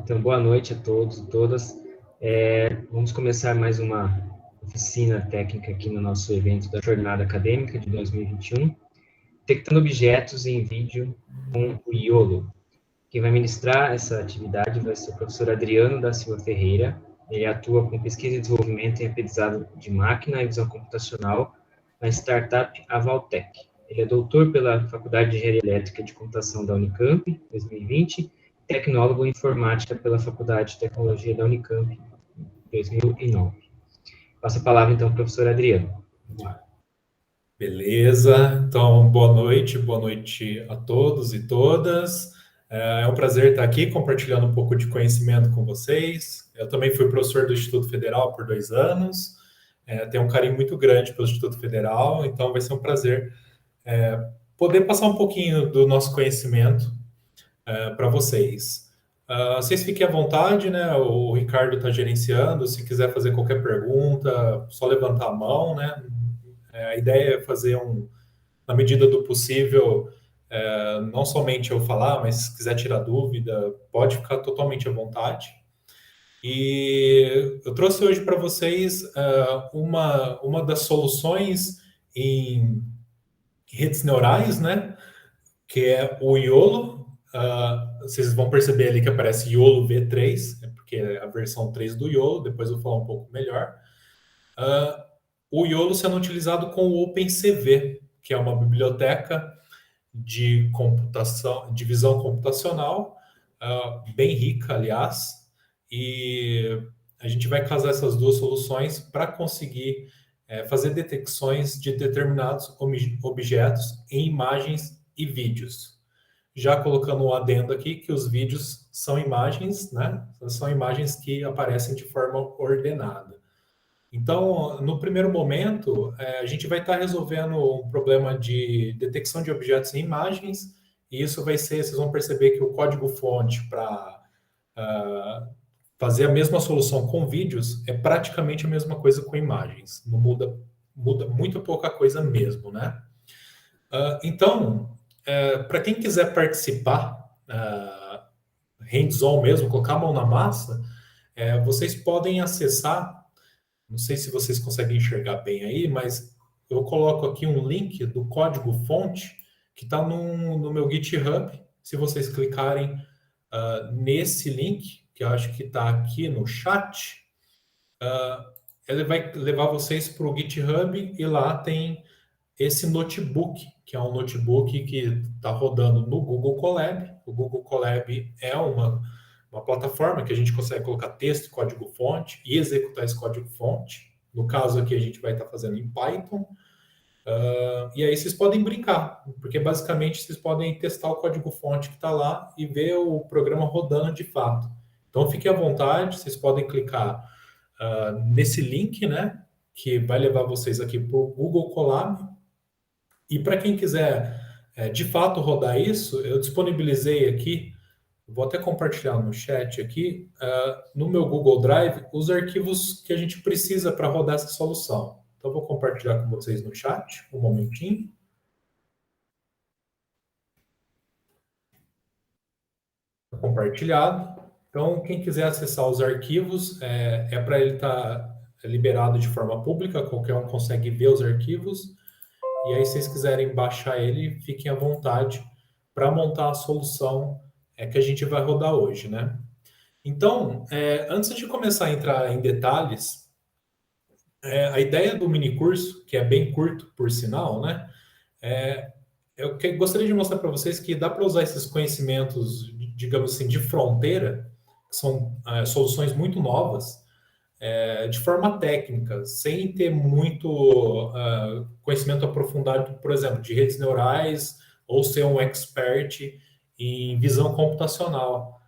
Então, boa noite a todos e todas. Vamos começar mais uma oficina técnica aqui no nosso evento da Jornada Acadêmica de 2021, detectando objetos em vídeo com o IOLO. Quem vai ministrar essa atividade vai ser o professor Adriano da Silva Ferreira. Ele atua com pesquisa e desenvolvimento em aprendizado de máquina e visão computacional na startup Avaltec. Ele é doutor pela Faculdade de Engenharia Elétrica de Computação da Unicamp, 2020, tecnólogo em informática pela Faculdade de Tecnologia da Unicamp, 2009. Passo a palavra, então, ao professor Adriano. Vamos lá. Beleza, então boa noite a todos e todas. É um prazer estar aqui compartilhando um pouco de conhecimento com vocês. Eu também fui professor do Instituto Federal por 2 anos, tenho um carinho muito grande pelo Instituto Federal, então vai ser um prazer poder passar um pouquinho do nosso conhecimento para vocês. Vocês fiquem à vontade, né? O Ricardo está gerenciando. Se quiser fazer qualquer pergunta, só levantar a mão, né? A ideia é fazer na medida do possível, não somente eu falar, mas se quiser tirar dúvida, pode ficar totalmente à vontade. E eu trouxe hoje para vocês uma das soluções em redes neurais, né? Que é o YOLO. Vocês vão perceber ali que aparece YOLO V3, porque é a versão 3 do YOLO, depois eu vou falar um pouco melhor. O YOLO sendo utilizado com o OpenCV, que é uma biblioteca de computação, de visão computacional, bem rica, aliás, e a gente vai casar essas duas soluções para conseguir fazer detecções de determinados objetos em imagens e vídeos. Já colocando um adendo aqui que os vídeos são imagens, né? São imagens que aparecem de forma ordenada. Então, no primeiro momento, a gente vai estar resolvendo um problema de detecção de objetos em imagens, e isso vai ser, vocês vão perceber que o código-fonte para fazer a mesma solução com vídeos é praticamente a mesma coisa com imagens. Não muda muito pouca coisa mesmo, né? Então, para quem quiser participar, hands-on mesmo, colocar a mão na massa, vocês podem acessar. Não sei se vocês conseguem enxergar bem aí, mas eu coloco aqui um link do código-fonte que está no meu GitHub. Se vocês clicarem nesse link, que eu acho que está aqui no chat, ele vai levar vocês para o GitHub e lá tem esse notebook, que é um notebook que está rodando no Google Colab. O Google Colab é uma plataforma que a gente consegue colocar texto, código-fonte e executar esse código-fonte. No caso aqui, a gente vai estar fazendo em Python. E aí vocês podem brincar, porque basicamente vocês podem testar o código-fonte que está lá e ver o programa rodando de fato. Então fiquem à vontade, vocês podem clicar nesse link, né, que vai levar vocês aqui para o Google Colab. E para quem quiser de fato rodar isso, eu disponibilizei aqui, vou até compartilhar no chat aqui, no meu Google Drive, os arquivos que a gente precisa para rodar essa solução. Então, vou compartilhar com vocês no chat, um momentinho. Tá compartilhado. Então, quem quiser acessar os arquivos, para ele estar liberado de forma pública, qualquer um consegue ver os arquivos. E aí, se vocês quiserem baixar ele, fiquem à vontade para montar a solução que a gente vai rodar hoje, né? Então, antes de começar a entrar em detalhes, a ideia do mini curso, que é bem curto, por sinal, né? Eu gostaria de mostrar para vocês que dá para usar esses conhecimentos, digamos assim, de fronteira, que são soluções muito novas, de forma técnica, sem ter muito conhecimento aprofundado, por exemplo, de redes neurais ou ser um expert em visão computacional.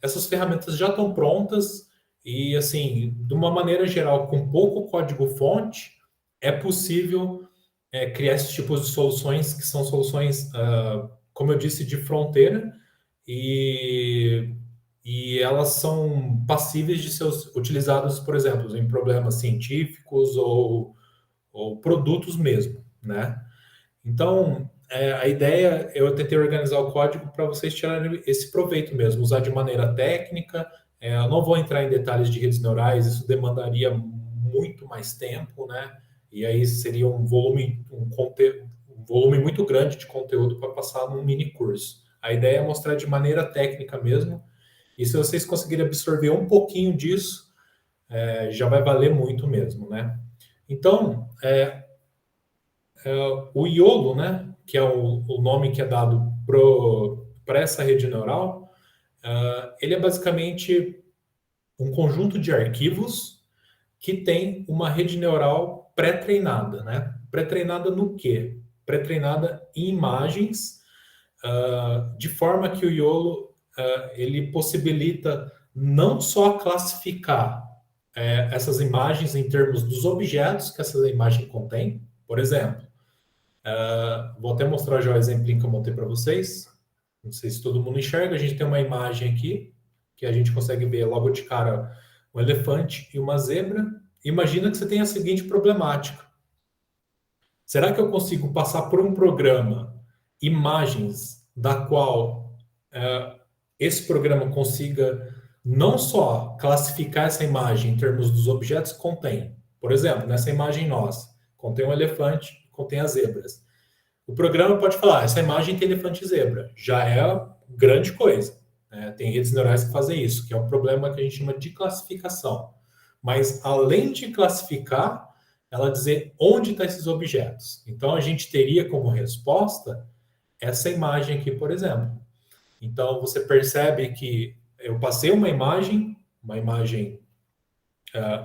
Essas ferramentas já estão prontas e, assim, de uma maneira geral, com pouco código-fonte, é possível criar esses tipos de soluções que são soluções, como eu disse, de fronteira e elas são passíveis de ser utilizadas, por exemplo, em problemas científicos ou produtos mesmo, né? Então, a ideia, eu tentei organizar o código para vocês tirarem esse proveito mesmo, usar de maneira técnica. Eu não vou entrar em detalhes de redes neurais, isso demandaria muito mais tempo, né? E aí seria um volume muito grande de conteúdo para passar num mini curso. A ideia é mostrar de maneira técnica mesmo, e se vocês conseguirem absorver um pouquinho disso, já vai valer muito mesmo, né? Então, o IOLO, né, que é o nome que é dado para essa rede neural, ele é basicamente um conjunto de arquivos que tem uma rede neural pré-treinada, né? Pré-treinada no quê? Pré-treinada em imagens, de forma que o IOLO ele possibilita não só classificar essas imagens em termos dos objetos que essa imagem contém. Por exemplo, vou até mostrar já o exemplinho que eu montei para vocês. Não sei se todo mundo enxerga. A gente tem uma imagem aqui que a gente consegue ver logo de cara um elefante e uma zebra. Imagina que você tem a seguinte problemática: será que eu consigo passar por um programa imagens da qual esse programa consiga não só classificar essa imagem em termos dos objetos que contém? Por exemplo, nessa imagem nossa, contém um elefante, contém as zebras. O programa pode falar, essa imagem tem elefante e zebra. Já é grande coisa. Né? Tem redes neurais que fazem isso, que é um problema que a gente chama de classificação. Mas, além de classificar, ela dizer onde estão esses objetos. Então, a gente teria como resposta essa imagem aqui, por exemplo. Então, você percebe que eu passei uma imagem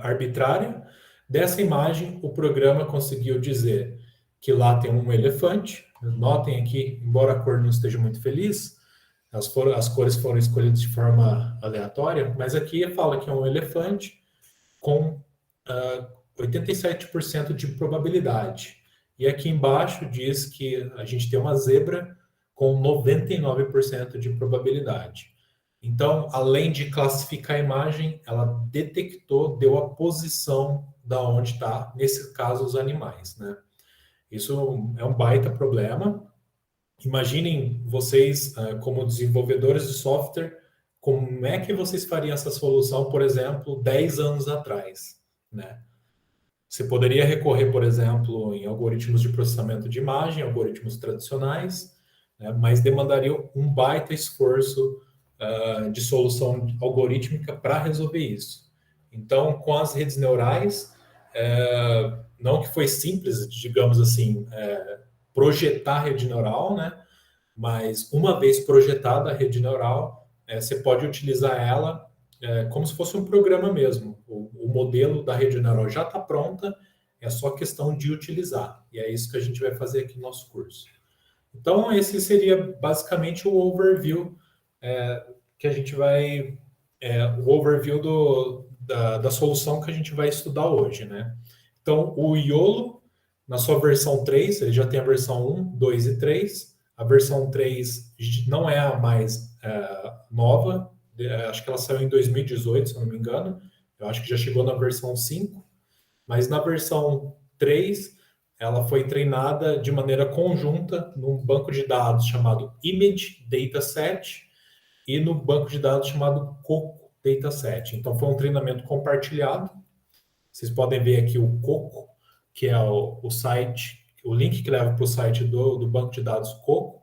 arbitrária. Dessa imagem, o programa conseguiu dizer que lá tem um elefante. Notem aqui, embora a cor não esteja muito feliz, as cores foram escolhidas de forma aleatória, mas aqui fala que é um elefante com 87% de probabilidade. E aqui embaixo diz que a gente tem uma zebra com 99% de probabilidade. Então, além de classificar a imagem, ela detectou, deu a posição da onde está, nesse caso, os animais, né? Isso é um baita problema. Imaginem vocês, como desenvolvedores de software, como é que vocês fariam essa solução, por exemplo, 10 anos atrás, né? Você poderia recorrer, por exemplo, em algoritmos de processamento de imagem, algoritmos tradicionais, né? Mas demandaria um baita esforço de solução algorítmica para resolver isso. Então, com as redes neurais, não que foi simples, digamos assim, projetar a rede neural, né? Mas uma vez projetada a rede neural, você pode utilizar ela como se fosse um programa mesmo. O modelo da rede neural já está pronta, é só questão de utilizar. E é isso que a gente vai fazer aqui no nosso curso. Então, esse seria basicamente o overview que a gente vai... o overview da solução que a gente vai estudar hoje, né? Então, o IOLO, na sua versão 3, ele já tem a versão 1, 2 e 3. A versão 3 não é a mais nova, acho que ela saiu em 2018, se eu não me engano. Eu acho que já chegou na versão 5, mas na versão 3, ela foi treinada de maneira conjunta num banco de dados chamado Image Dataset e no banco de dados chamado Coco Dataset. Então, foi um treinamento compartilhado. Vocês podem ver aqui o Coco, que é o site, o link que leva para o site do banco de dados Coco.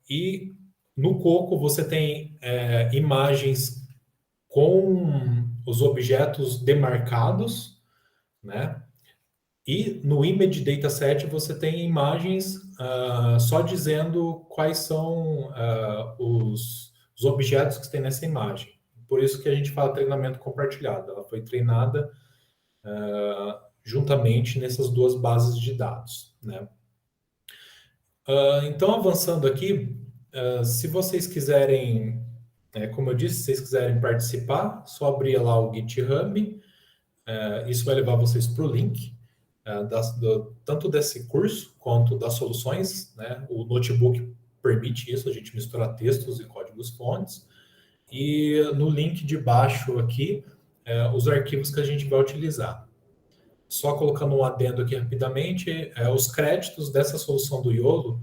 E no Coco você tem imagens com os objetos demarcados, né? E no Image Dataset você tem imagens só dizendo quais são os objetos que tem nessa imagem. Por isso que a gente fala treinamento compartilhado. Ela foi treinada juntamente nessas duas bases de dados, né? Então, avançando aqui, se vocês quiserem, como eu disse, se vocês quiserem participar, só abrir lá o GitHub. Isso vai levar vocês para o link, tanto desse curso quanto das soluções, né? O notebook permite isso, a gente misturar textos e códigos-fontes. E no link de baixo aqui, os arquivos que a gente vai utilizar. só colocando um adendo aqui rapidamente, os créditos dessa solução do YOLO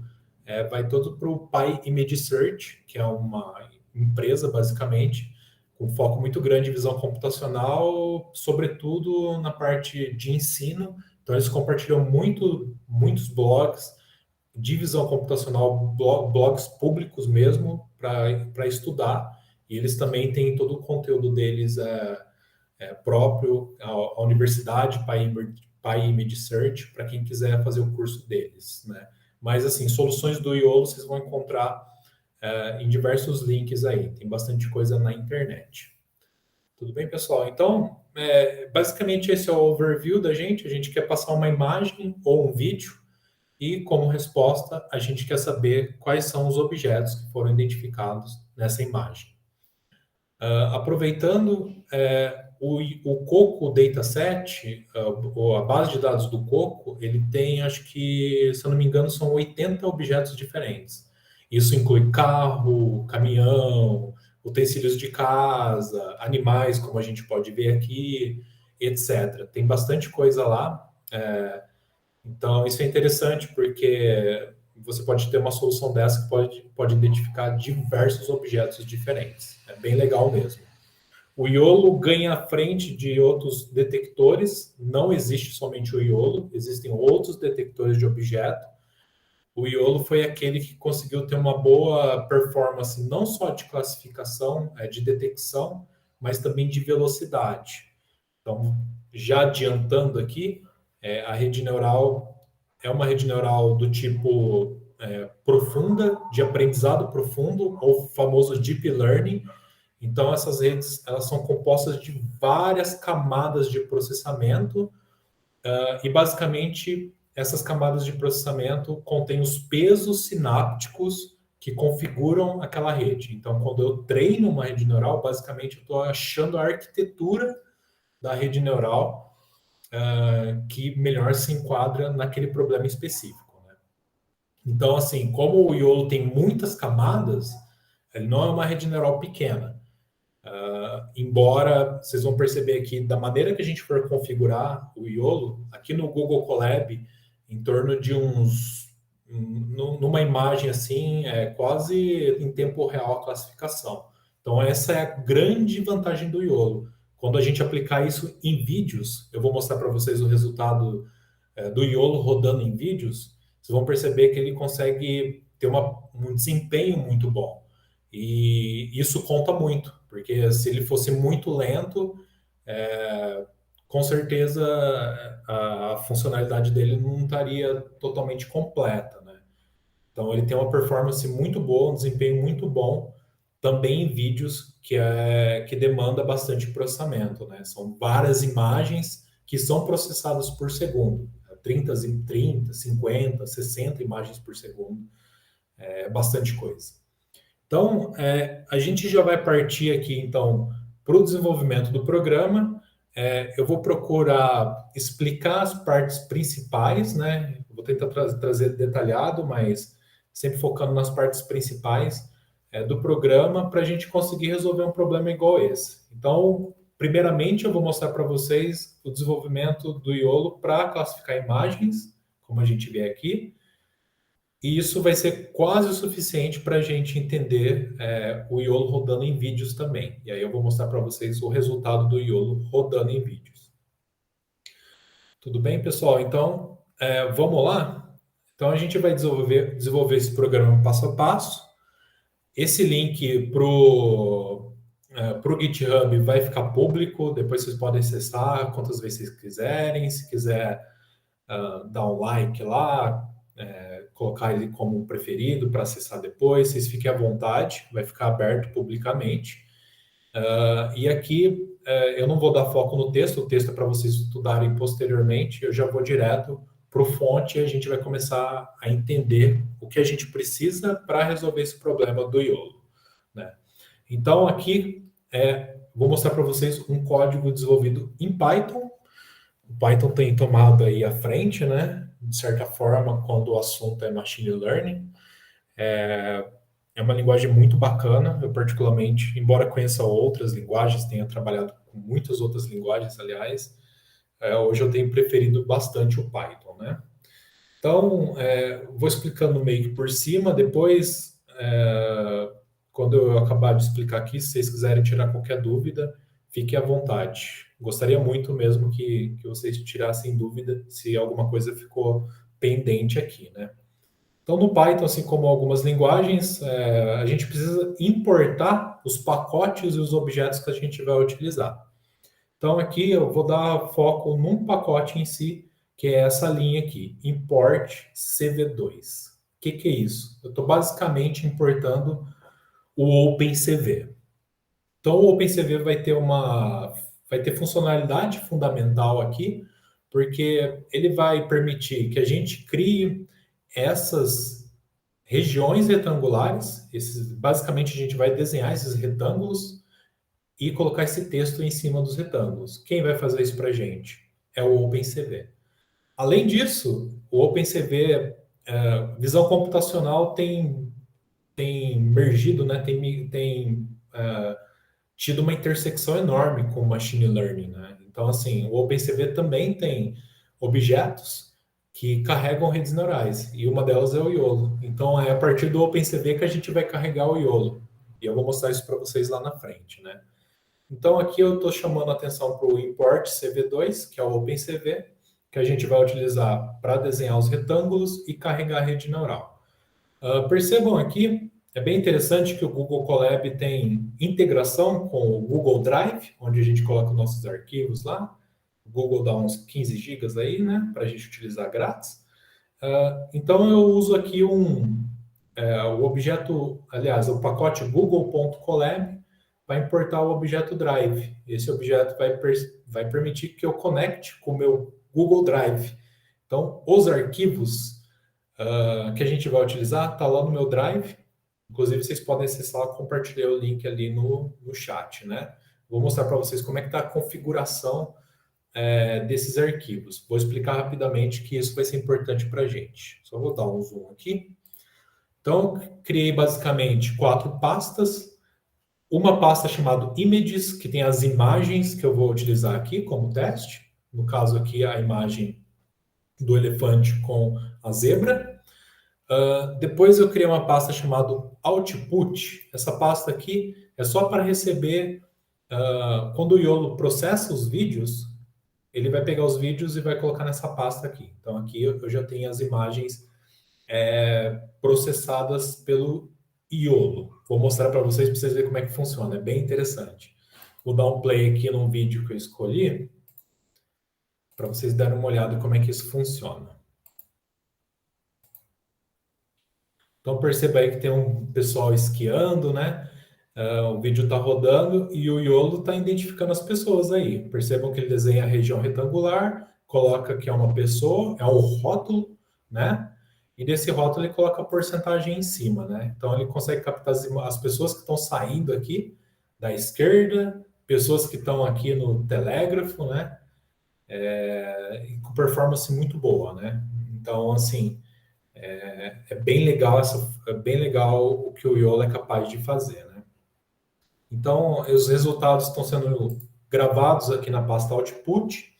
vai todo para o PyImage Search, que é uma empresa, basicamente, com foco muito grande em visão computacional, sobretudo na parte de ensino. Então, eles compartilham muitos blogs de visão computacional, blogs públicos mesmo, para estudar. E eles também têm todo o conteúdo deles próprio, a Universidade PyImage Search, para quem quiser fazer o curso deles, né? Mas, assim, soluções do YOLO vocês vão encontrar em diversos links aí. Tem bastante coisa na internet. Tudo bem, pessoal? Então, basicamente esse é o overview da gente. A gente quer passar uma imagem ou um vídeo e, como resposta, a gente quer saber quais são os objetos que foram identificados nessa imagem. Aproveitando, o Coco Dataset, a base de dados do Coco, ele tem, acho que, se eu não me engano, são 80 objetos diferentes. Isso inclui carro, caminhão, utensílios de casa, animais, como a gente pode ver aqui, etc. Tem bastante coisa lá. Então, isso é interessante porque você pode ter uma solução dessa que pode identificar diversos objetos diferentes. É bem legal mesmo. O YOLO ganha à frente de outros detectores. Não existe somente o YOLO, existem outros detectores de objeto. O YOLO foi aquele que conseguiu ter uma boa performance, não só de classificação, de detecção, mas também de velocidade. Então, já adiantando aqui, a rede neural é uma rede neural do tipo profunda, de aprendizado profundo, ou famoso Deep Learning. Então, essas redes elas são compostas de várias camadas de processamento e, basicamente, essas camadas de processamento contêm os pesos sinápticos que configuram aquela rede. Então, quando eu treino uma rede neural, basicamente, eu estou achando a arquitetura da rede neural que melhor se enquadra naquele problema específico, né? Então, assim, como o YOLO tem muitas camadas, ele não é uma rede neural pequena. Embora vocês vão perceber aqui, da maneira que a gente for configurar o YOLO, aqui no Google Colab, em torno de numa imagem assim, quase em tempo real a classificação. Então, essa é a grande vantagem do YOLO. Quando a gente aplicar isso em vídeos, eu vou mostrar para vocês o resultado do YOLO rodando em vídeos, vocês vão perceber que ele consegue ter um desempenho muito bom. E isso conta muito, porque se ele fosse muito lento, com certeza a funcionalidade dele não estaria totalmente completa, né? Então ele tem uma performance muito boa, um desempenho muito bom, também em vídeos que demanda bastante processamento, né? São várias imagens que são processadas por segundo, 30, 50, 60 imagens por segundo, é bastante coisa. Então, a gente já vai partir aqui, então, para o desenvolvimento do programa. Eu vou procurar explicar as partes principais, né? Vou tentar trazer detalhado, mas sempre focando nas partes principais do programa para a gente conseguir resolver um problema igual esse. Então, primeiramente, eu vou mostrar para vocês o desenvolvimento do YOLO para classificar imagens, como a gente vê aqui. E isso vai ser quase o suficiente para a gente entender o YOLO rodando em vídeos também. E aí eu vou mostrar para vocês o resultado do YOLO rodando em vídeos. Tudo bem, pessoal? Então, vamos lá? Então, a gente vai desenvolver esse programa passo a passo. Esse link para o GitHub vai ficar público, depois vocês podem acessar quantas vezes vocês quiserem. Se quiser dar um like lá, colocar ele como preferido para acessar depois, vocês fiquem à vontade, vai ficar aberto publicamente. E aqui eu não vou dar foco no texto, o texto é para vocês estudarem posteriormente, eu já vou direto para o fonte e a gente vai começar a entender o que a gente precisa para resolver esse problema do YOLO, né? Então aqui vou mostrar para vocês um código desenvolvido em Python. O Python tem tomado aí à frente, né? De certa forma, quando o assunto é machine learning. É uma linguagem muito bacana, eu particularmente, embora conheça outras linguagens, tenha trabalhado com muitas outras linguagens, aliás, hoje eu tenho preferido bastante o Python, né? Então, vou explicando meio que por cima, depois, quando eu acabar de explicar aqui, se vocês quiserem tirar qualquer dúvida, fiquem à vontade. Gostaria muito mesmo que vocês tirassem dúvida se alguma coisa ficou pendente aqui, né? Então, no Python, assim como algumas linguagens, a gente precisa importar os pacotes e os objetos que a gente vai utilizar. Então, aqui eu vou dar foco num pacote em si, que é essa linha aqui, import CV2. O que é isso? Eu estou basicamente importando o OpenCV. Então, o OpenCV vai ter funcionalidade fundamental aqui, porque ele vai permitir que a gente crie essas regiões retangulares. Basicamente, a gente vai desenhar esses retângulos e colocar esse texto em cima dos retângulos. Quem vai fazer isso para a gente? É o OpenCV. Além disso, o OpenCV, visão computacional tem mergido, né, tem tido uma intersecção enorme com o machine learning, né? Então, assim, o OpenCV também tem objetos que carregam redes neurais, e uma delas é o YOLO. Então, é a partir do OpenCV que a gente vai carregar o YOLO. E eu vou mostrar isso para vocês lá na frente, né? Então, aqui eu estou chamando a atenção para o import CV2, que é o OpenCV, que a gente vai utilizar para desenhar os retângulos e carregar a rede neural. Percebam aqui, é bem interessante que o Google Colab tem integração com o Google Drive, onde a gente coloca nossos arquivos lá. O Google dá uns 15 gigas aí, né, para a gente utilizar grátis. Então, eu uso aqui o objeto, aliás, o pacote google.colab vai importar o objeto Drive. Esse objeto vai permitir que eu conecte com o meu Google Drive. Então, os arquivos que a gente vai utilizar tá lá no meu Drive. Inclusive, vocês podem acessar, compartilhar o link ali no chat, né? Vou mostrar para vocês como é que está a configuração desses arquivos. Vou explicar rapidamente que isso vai ser importante para a gente. Só vou dar um zoom aqui. Então, criei basicamente 4 pastas. Uma pasta chamada Images, que tem as imagens que eu vou utilizar aqui como teste. No caso aqui, a imagem do elefante com a zebra. Depois eu criei uma pasta chamada Output. Essa pasta aqui é só para receber... quando o YOLO processa os vídeos, ele vai pegar os vídeos e vai colocar nessa pasta aqui. Então aqui eu já tenho as imagens processadas pelo YOLO. Vou mostrar para vocês verem como é que funciona. É bem interessante. Vou dar um play aqui num vídeo que eu escolhi para vocês darem uma olhada em como é que isso funciona. Então perceba aí que tem um pessoal esquiando, né? O vídeo está rodando e o YOLO está identificando as pessoas aí. Percebam que ele desenha a região retangular, coloca que é uma pessoa, é um rótulo, né? E nesse rótulo ele coloca a porcentagem em cima, né? Então ele consegue captar as pessoas que estão saindo aqui da esquerda, pessoas que estão aqui no telégrafo, né? Com performance muito boa, né? Então, assim, é bem legal o que o YOLO é capaz de fazer, né? Então, os resultados estão sendo gravados aqui na pasta Output.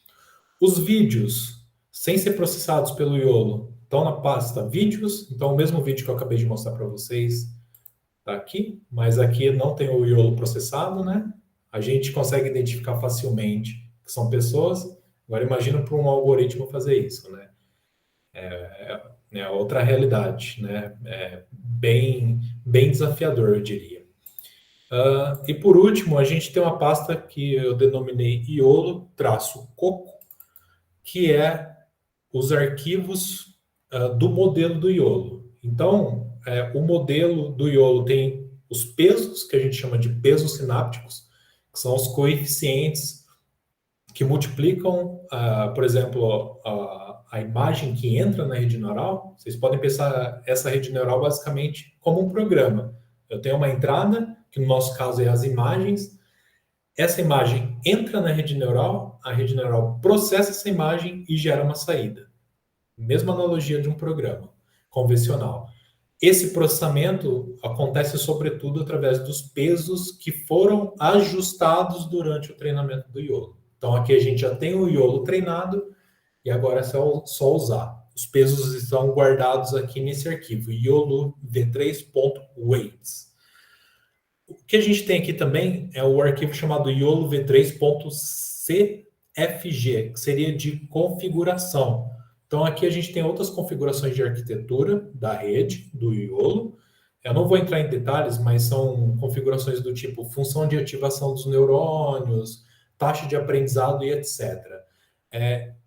Os vídeos, sem ser processados pelo YOLO, estão na pasta Vídeos. Então, o mesmo vídeo que eu acabei de mostrar para vocês está aqui, mas aqui não tem o YOLO processado, né? A gente consegue identificar facilmente que são pessoas. Agora, imagina para um algoritmo fazer isso, né? É outra realidade, né? Bem desafiador, eu diria. E por último, a gente tem uma pasta que eu denominei YOLO-coco, que é os arquivos do modelo do YOLO. Então, o modelo do YOLO tem os pesos, que a gente chama de pesos sinápticos, que são os coeficientes que multiplicam, por exemplo, a imagem que entra na rede neural. Vocês podem pensar essa rede neural basicamente como um programa. Eu tenho uma entrada, que no nosso caso é as imagens. Essa imagem entra na rede neural, a rede neural processa essa imagem e gera uma saída. Mesma analogia de um programa convencional. Esse processamento acontece sobretudo através dos pesos que foram ajustados durante o treinamento do YOLO. Então, aqui a gente já tem o YOLO treinado e agora é só usar. Os pesos estão guardados aqui nesse arquivo, YOLO v3.weights. O que a gente tem aqui também é o arquivo chamado YOLO v3.cfg, que seria de configuração. Então, aqui a gente tem outras configurações de arquitetura da rede, do YOLO. Eu não vou entrar em detalhes, mas são configurações do tipo função de ativação dos neurônios, taxa de aprendizado e etc.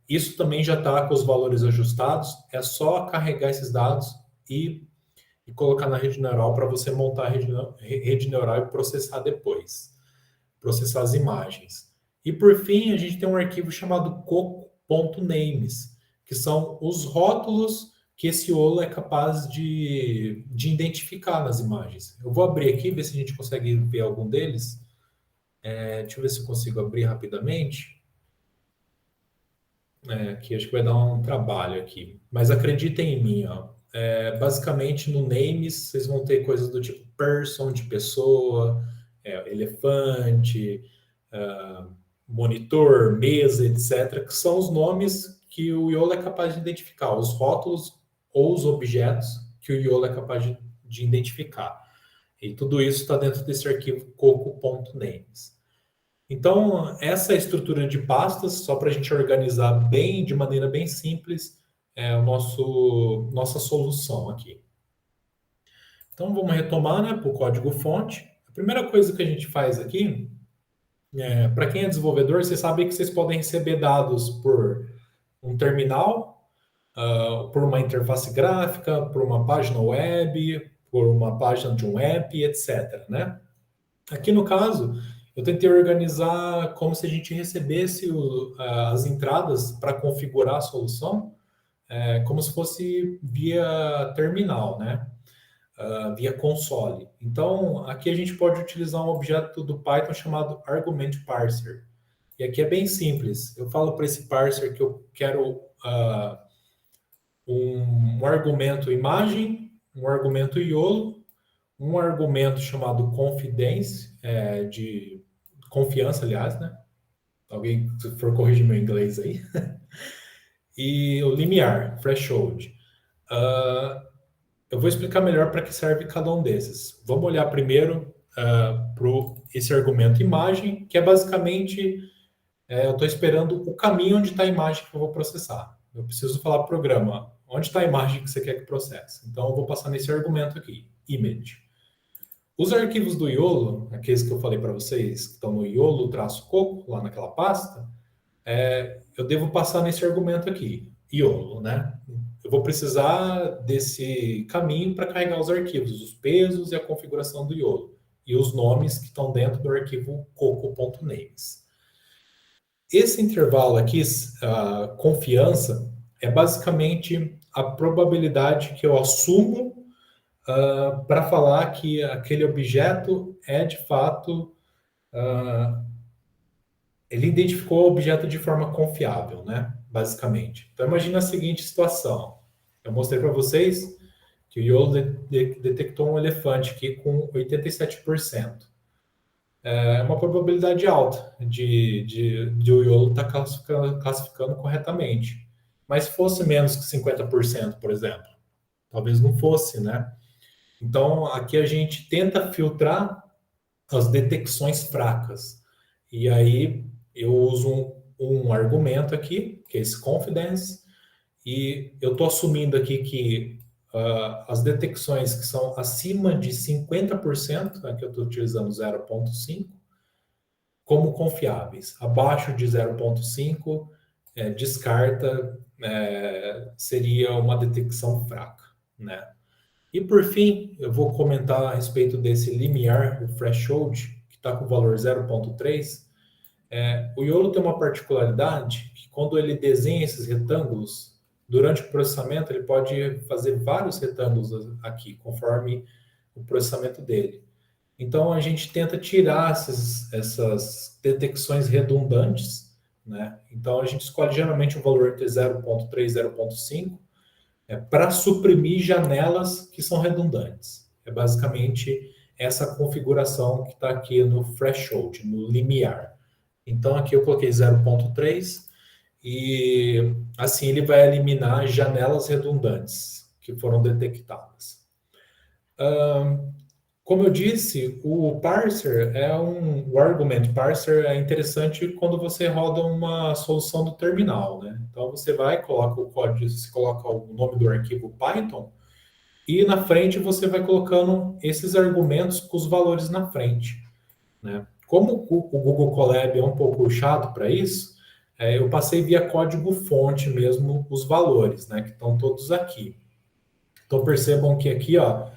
Isso também já está com os valores ajustados, é só carregar esses dados e colocar na rede neural para você montar a rede neural e processar depois, processar as imagens. E por fim, a gente tem um arquivo chamado coco.names, que são os rótulos que esse YOLO é capaz de identificar nas imagens. Eu vou abrir aqui, ver se a gente consegue ver algum deles. Deixa eu ver se eu consigo abrir rapidamente. Aqui acho que vai dar um trabalho aqui. Mas acreditem em mim, ó. Basicamente no names vocês vão ter coisas do tipo person, de pessoa, elefante, monitor, mesa, etc., que são os nomes que o YOLO é capaz de identificar, os rótulos ou os objetos que o YOLO é capaz de identificar. E tudo isso está dentro desse arquivo coco.names. Então, essa é a estrutura de pastas, só para a gente organizar bem, de maneira bem simples, nossa solução aqui. Então, vamos retomar, né, para o código-fonte. A primeira coisa que a gente faz aqui, para quem é desenvolvedor, vocês sabem que vocês podem receber dados por um terminal, por uma interface gráfica, por uma página web, por uma página de um app, etc., né? Aqui no caso, eu tentei organizar como se a gente recebesse as entradas para configurar a solução, como se fosse via terminal, né? Via console. Então, aqui a gente pode utilizar um objeto do Python chamado argument parser. E aqui é bem simples. Eu falo para esse parser que eu quero um argumento imagem, um argumento YOLO, um argumento chamado confidence, de confiança, aliás, né? Alguém, se for corrigir meu inglês aí. E o limiar, threshold. Eu vou explicar melhor para que serve cada um desses. Vamos olhar primeiro para esse argumento imagem, que é basicamente, eu estou esperando o caminho onde está a imagem que eu vou processar. Eu preciso falar para o programa, onde está a imagem que você quer que processe. Então, eu vou passar nesse argumento aqui, image. Os arquivos do YOLO, aqueles que eu falei para vocês, que estão no YOLO-coco, lá naquela pasta, eu devo passar nesse argumento aqui, YOLO, né? Eu vou precisar desse caminho para carregar os arquivos, os pesos e a configuração do YOLO, e os nomes que estão dentro do arquivo coco.names. Esse intervalo aqui, confiança, é basicamente a probabilidade que eu assumo para falar que aquele objeto de fato, ele identificou o objeto de forma confiável, né? Basicamente. Então, imagina a seguinte situação. Eu mostrei para vocês que o YOLO detectou um elefante aqui com 87%. É uma probabilidade alta de o YOLO estar classificando corretamente. Mas se fosse menos que 50%, por exemplo, talvez não fosse, né? Então, aqui a gente tenta filtrar as detecções fracas. E aí, eu uso um argumento aqui, que é esse confidence, e eu estou assumindo aqui que as detecções que são acima de 50%, aqui eu estou utilizando 0,5, como confiáveis. Abaixo de 0,5, descarta, seria uma detecção fraca, né? E por fim, eu vou comentar a respeito desse limiar, o threshold, que está com o valor 0,3. O YOLO tem uma particularidade que quando ele desenha esses retângulos, durante o processamento ele pode fazer vários retângulos aqui, conforme o processamento dele. Então a gente tenta tirar essas detecções redundantes, né? Então a gente escolhe geralmente um valor entre 0,3 e 0,5, para suprimir janelas que são redundantes. É basicamente essa configuração que está aqui no threshold, no limiar. Então, aqui eu coloquei 0.3 e assim ele vai eliminar janelas redundantes que foram detectadas. Como eu disse, o parser o argument parser é interessante quando você roda uma solução do terminal, né? Então você vai, coloca o código, você coloca o nome do arquivo Python e na frente você vai colocando esses argumentos com os valores na frente, né? Como o Google Colab é um pouco chato para isso, eu passei via código fonte mesmo os valores, né? Que estão todos aqui. Então percebam que aqui, ó,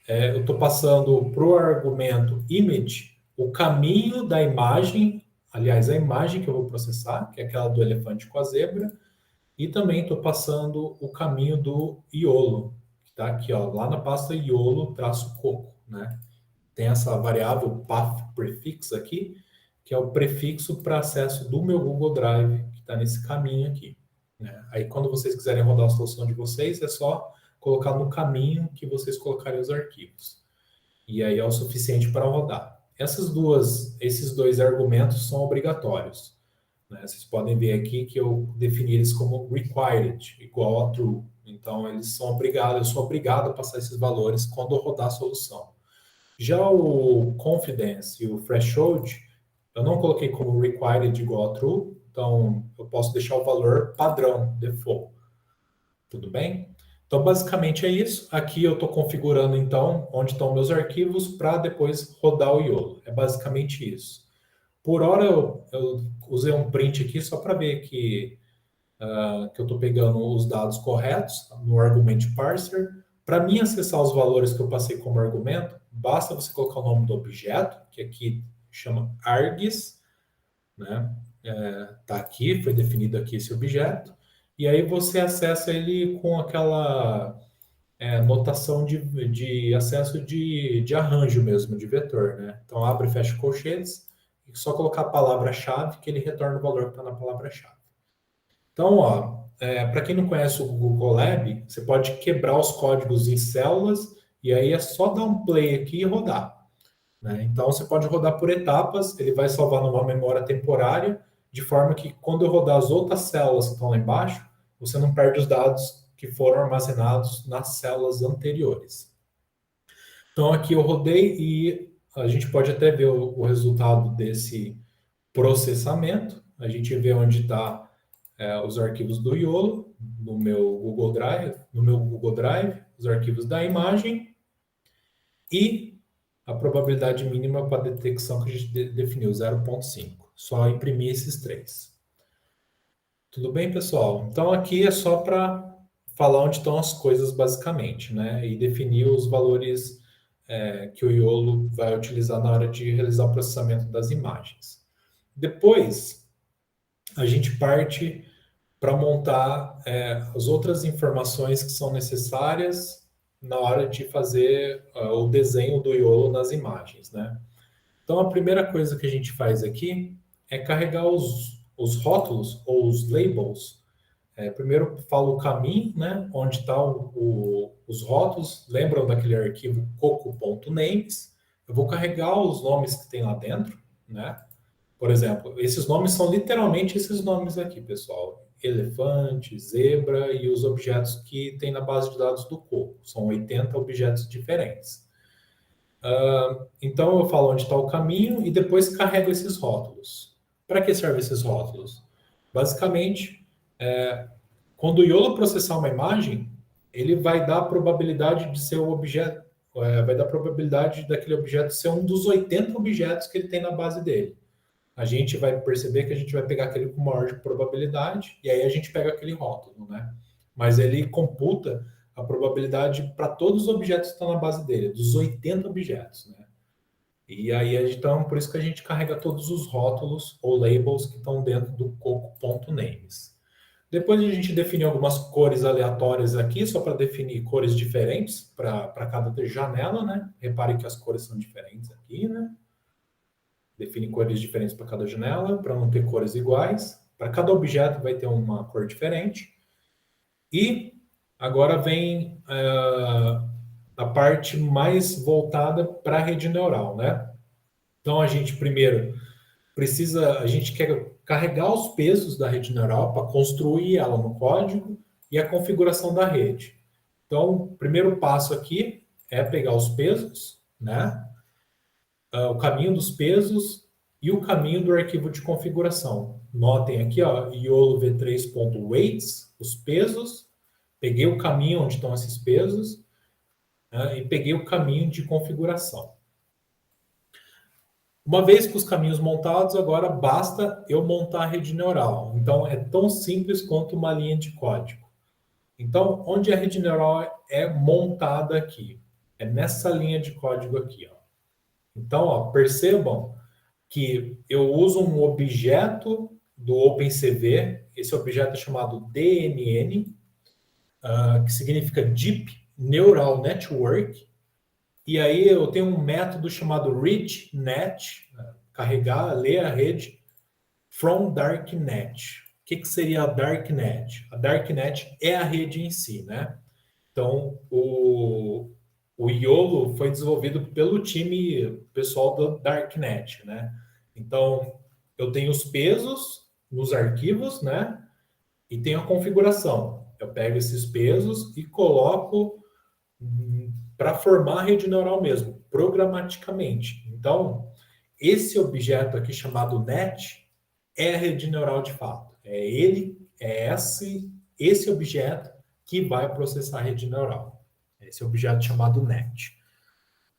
eu estou passando para o argumento image o caminho da imagem, aliás, a imagem que eu vou processar, que é aquela do elefante com a zebra, e também estou passando o caminho do IOLO, que está aqui, ó, lá na pasta IOLO-coco, né? Tem essa variável path prefix aqui, que é o prefixo para acesso do meu Google Drive, que está nesse caminho aqui, né? Aí, quando vocês quiserem rodar a solução de vocês, é só colocar no caminho que vocês colocarem os arquivos. E aí é o suficiente para rodar. Esses dois argumentos são obrigatórios, né? Vocês podem ver aqui que eu defini eles como required, igual a true. Então, eles são obrigados, eu sou obrigado a passar esses valores quando eu rodar a solução. Já o confidence e o threshold, eu não coloquei como required igual a true, então eu posso deixar o valor padrão, default. Tudo bem? Então, basicamente é isso. Aqui eu estou configurando, então, onde estão meus arquivos para depois rodar o YOLO. É basicamente isso. Por hora, eu usei um print aqui só para ver que eu estou pegando os dados corretos no argument parser. Para mim acessar os valores que eu passei como argumento, basta você colocar o nome do objeto, que aqui chama args, né? Tá aqui, foi definido aqui esse objeto, e aí você acessa ele com aquela notação de acesso de arranjo mesmo, de vetor, né? Então abre e fecha colchetes, e só colocar a palavra-chave que ele retorna o valor que está na palavra-chave. Então, ó, para quem não conhece o Google Colab, você pode quebrar os códigos em células e aí é só dar um play aqui e rodar, né? Então, você pode rodar por etapas, ele vai salvar numa memória temporária, de forma que quando eu rodar as outras células que estão lá embaixo, você não perde os dados que foram armazenados nas células anteriores. Então, aqui eu rodei e a gente pode até ver o resultado desse processamento. A gente vê onde está os arquivos do YOLO no meu Google Drive, os arquivos da imagem e a probabilidade mínima para detecção que a gente definiu, 0,5. Só imprimir esses três. Tudo bem, pessoal? Então aqui é só para falar onde estão as coisas basicamente, né? E definir os valores que o YOLO vai utilizar na hora de realizar o processamento das imagens. Depois, a gente parte para montar as outras informações que são necessárias na hora de fazer o desenho do YOLO nas imagens, né? Então, a primeira coisa que a gente faz aqui é carregar os rótulos ou os labels. Primeiro falo o caminho, né? Onde estão os rótulos. Lembram daquele arquivo coco.names? Eu vou carregar os nomes que tem lá dentro, né? Por exemplo, esses nomes são literalmente esses nomes aqui, pessoal. Elefante, zebra e os objetos que tem na base de dados do Coco. São 80 objetos diferentes. Então, eu falo onde está o caminho e depois carrego esses rótulos. Para que servem esses rótulos? Basicamente, quando o YOLO processar uma imagem, ele vai dar a probabilidade de ser o objeto, vai dar a probabilidade daquele objeto ser um dos 80 objetos que ele tem na base dele. A gente vai perceber que a gente vai pegar aquele com maior probabilidade e aí a gente pega aquele rótulo, né? Mas ele computa a probabilidade para todos os objetos que estão na base dele, dos 80 objetos, né? E aí, então, por isso que a gente carrega todos os rótulos ou labels que estão dentro do coco.names. Depois a gente define algumas cores aleatórias aqui, só para definir cores diferentes para cada janela, né? Reparem que as cores são diferentes aqui, né? Define cores diferentes para cada janela, para não ter cores iguais. Para cada objeto vai ter uma cor diferente. E agora vem a parte mais voltada para a rede neural, né? Então a gente primeiro a gente quer carregar os pesos da rede neural para construir ela no código e a configuração da rede. Então, o primeiro passo aqui é pegar os pesos, né? O caminho dos pesos e o caminho do arquivo de configuração. Notem aqui, ó, YOLO v3.weights, os pesos, peguei o caminho onde estão esses pesos, né, e peguei o caminho de configuração. Uma vez com os caminhos montados, agora basta eu montar a rede neural. Então, é tão simples quanto uma linha de código. Então, onde a rede neural é montada aqui? É nessa linha de código aqui, ó. Então, ó, percebam que eu uso um objeto do OpenCV, esse objeto é chamado DNN, que significa Deep Neural Network, e aí eu tenho um método chamado readNet, carregar, ler a rede, from darknet. O que seria a darknet? A darknet é a rede em si, né? Então, o YOLO foi desenvolvido pelo time pessoal do darknet, né? Então, eu tenho os pesos nos arquivos, né? E tenho a configuração. Eu pego esses pesos e coloco para formar a rede neural mesmo, programaticamente. Então, esse objeto aqui chamado net é a rede neural de fato. É esse objeto que vai processar a rede neural. Esse objeto chamado net.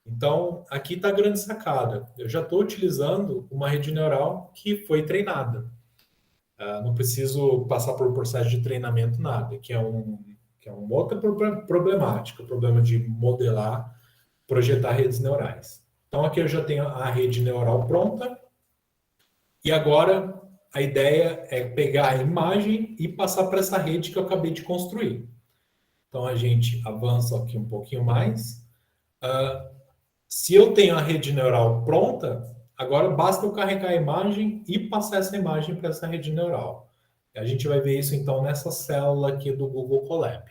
Então, aqui está a grande sacada. Eu já estou utilizando uma rede neural que foi treinada. Não preciso passar por processo de treinamento, nada, que é uma outra problemática, o problema de modelar, projetar redes neurais. Então, aqui eu já tenho a rede neural pronta, e agora a ideia é pegar a imagem e passar para essa rede que eu acabei de construir. Então, a gente avança aqui um pouquinho mais. Se eu tenho a rede neural pronta, agora basta eu carregar a imagem e passar essa imagem para essa rede neural. A gente vai ver isso, então, nessa célula aqui do Google Colab.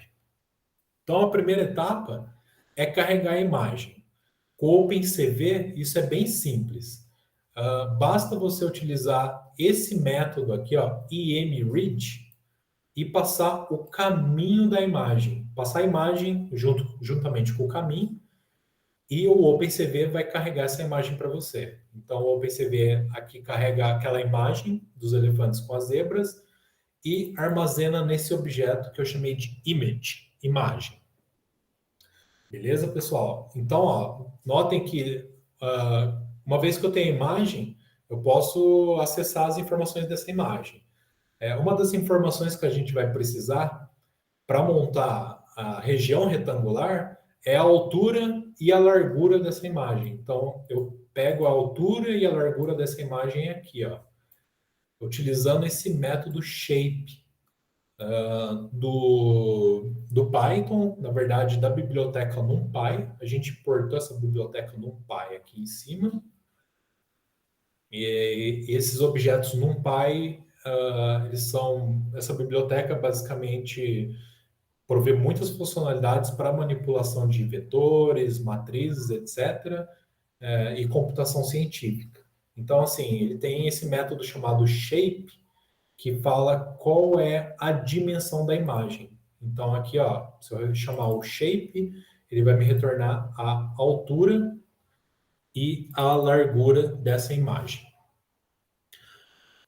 Então, a primeira etapa é carregar a imagem. Com o OpenCV, isso é bem simples. Basta você utilizar esse método aqui, ó, imread, e passar o caminho da imagem. Passar a imagem juntamente com o caminho, e o OpenCV vai carregar essa imagem para você. Então, o OpenCV aqui carrega aquela imagem dos elefantes com as zebras e armazena nesse objeto que eu chamei de imagem. Beleza, pessoal? Então, ó, notem que uma vez que eu tenho a imagem, eu posso acessar as informações dessa imagem. Uma das informações que a gente vai precisar para montar a região retangular é a altura e a largura dessa imagem. Então, eu pego a altura e a largura dessa imagem aqui, ó, utilizando esse método shape do Python, na verdade, da biblioteca NumPy. A gente importou essa biblioteca NumPy aqui em cima. E esses objetos NumPy, essa biblioteca basicamente provê muitas funcionalidades para manipulação de vetores, matrizes, etc., e computação científica. Então, assim, ele tem esse método chamado shape, que fala qual é a dimensão da imagem. Então, aqui, ó, se eu chamar o shape, ele vai me retornar a altura e a largura dessa imagem.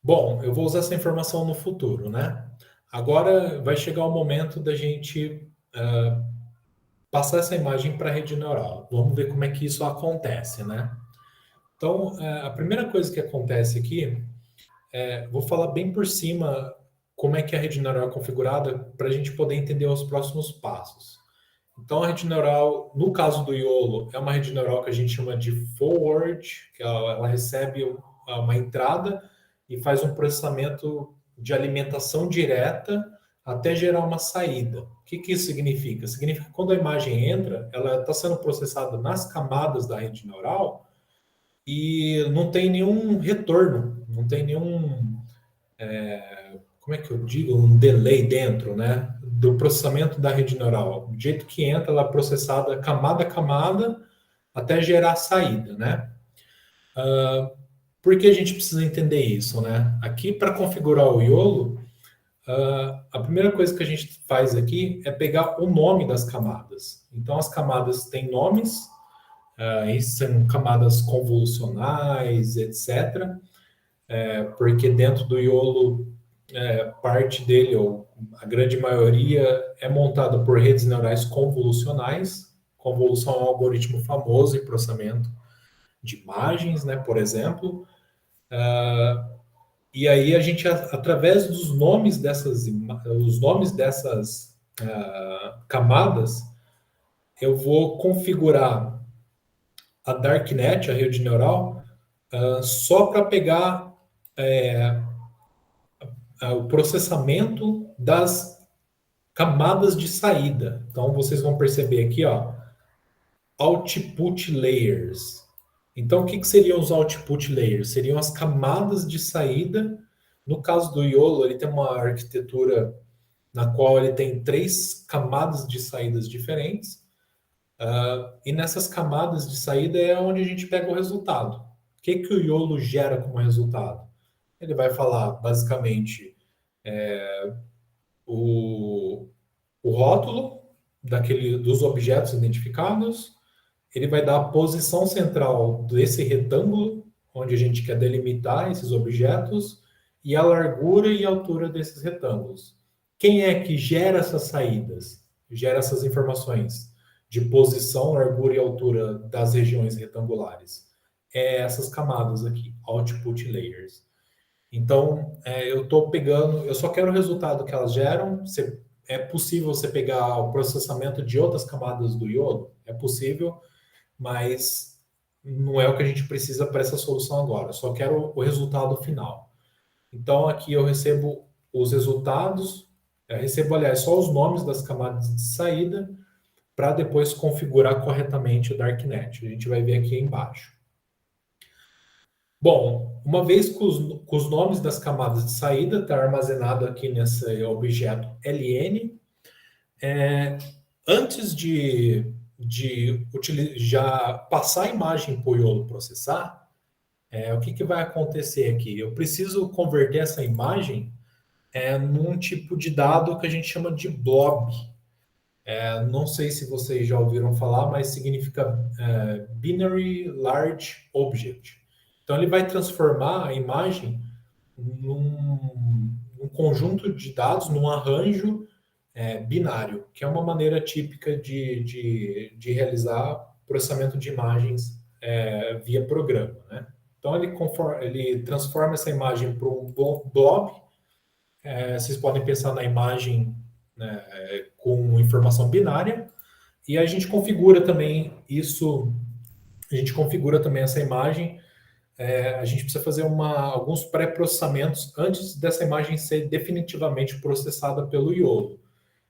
Bom, eu vou usar essa informação no futuro, né? Agora vai chegar o momento da gente passar essa imagem para a rede neural. Vamos ver como é que isso acontece, né? Então, a primeira coisa que acontece aqui, vou falar bem por cima como é que a rede neural é configurada para a gente poder entender os próximos passos. Então, a rede neural, no caso do YOLO, é uma rede neural que a gente chama de forward, que ela recebe uma entrada e faz um processamento de alimentação direta até gerar uma saída. O que isso significa? Significa que quando a imagem entra, ela está sendo processada nas camadas da rede neural e não tem nenhum retorno, não tem nenhum, como é que eu digo, um delay dentro, né, do processamento da rede neural. Do jeito que entra, ela é processada camada a camada até gerar a saída, né? Por que a gente precisa entender isso, né? Aqui, para configurar o YOLO, a primeira coisa que a gente faz aqui é pegar o nome das camadas. Então, as camadas têm nomes, são camadas convolucionais, etc. Porque dentro do YOLO, parte dele, ou a grande maioria, é montada por redes neurais convolucionais. Convolução é um algoritmo famoso em processamento de imagens, né, por exemplo. E aí a gente, através dos nomes dessas camadas, eu vou configurar a Darknet, a rede neural, só para pegar o processamento das camadas de saída. Então, vocês vão perceber aqui, ó, output layers. Então, o que seriam os output layers? Seriam as camadas de saída. No caso do YOLO, ele tem uma arquitetura na qual ele tem 3 camadas de saídas diferentes. E nessas camadas de saída é onde a gente pega o resultado. O que o YOLO gera como resultado? Ele vai falar, basicamente, o rótulo dos objetos identificados, ele vai dar a posição central desse retângulo, onde a gente quer delimitar esses objetos, e a largura e a altura desses retângulos. Quem é que gera essas saídas? Gera essas informações de posição, largura e altura das regiões retangulares? Essas camadas aqui, output layers. Então, eu só quero o resultado que elas geram. É possível você pegar o processamento de outras camadas do YOLO? É possível, mas não é o que a gente precisa para essa solução agora. Eu só quero o resultado final. Então, aqui eu recebo os resultados, aliás, só os nomes das camadas de saída, para depois configurar corretamente o Darknet. A gente vai ver aqui embaixo. Bom, uma vez com os nomes das camadas de saída, está armazenado aqui nesse objeto LN. Antes de já passar a imagem para o YOLO processar, o que vai acontecer aqui? Eu preciso converter essa imagem num tipo de dado que a gente chama de blob. Não sei se vocês já ouviram falar, mas significa Binary Large Object. Então, ele vai transformar a imagem num conjunto de dados, num arranjo binário, que é uma maneira típica de realizar processamento de imagens via programa, né? Então, ele transforma essa imagem para um blob. Vocês podem pensar na imagem, né, com informação binária, e a gente configura também essa imagem. A gente precisa fazer alguns pré-processamentos antes dessa imagem ser definitivamente processada pelo YOLO.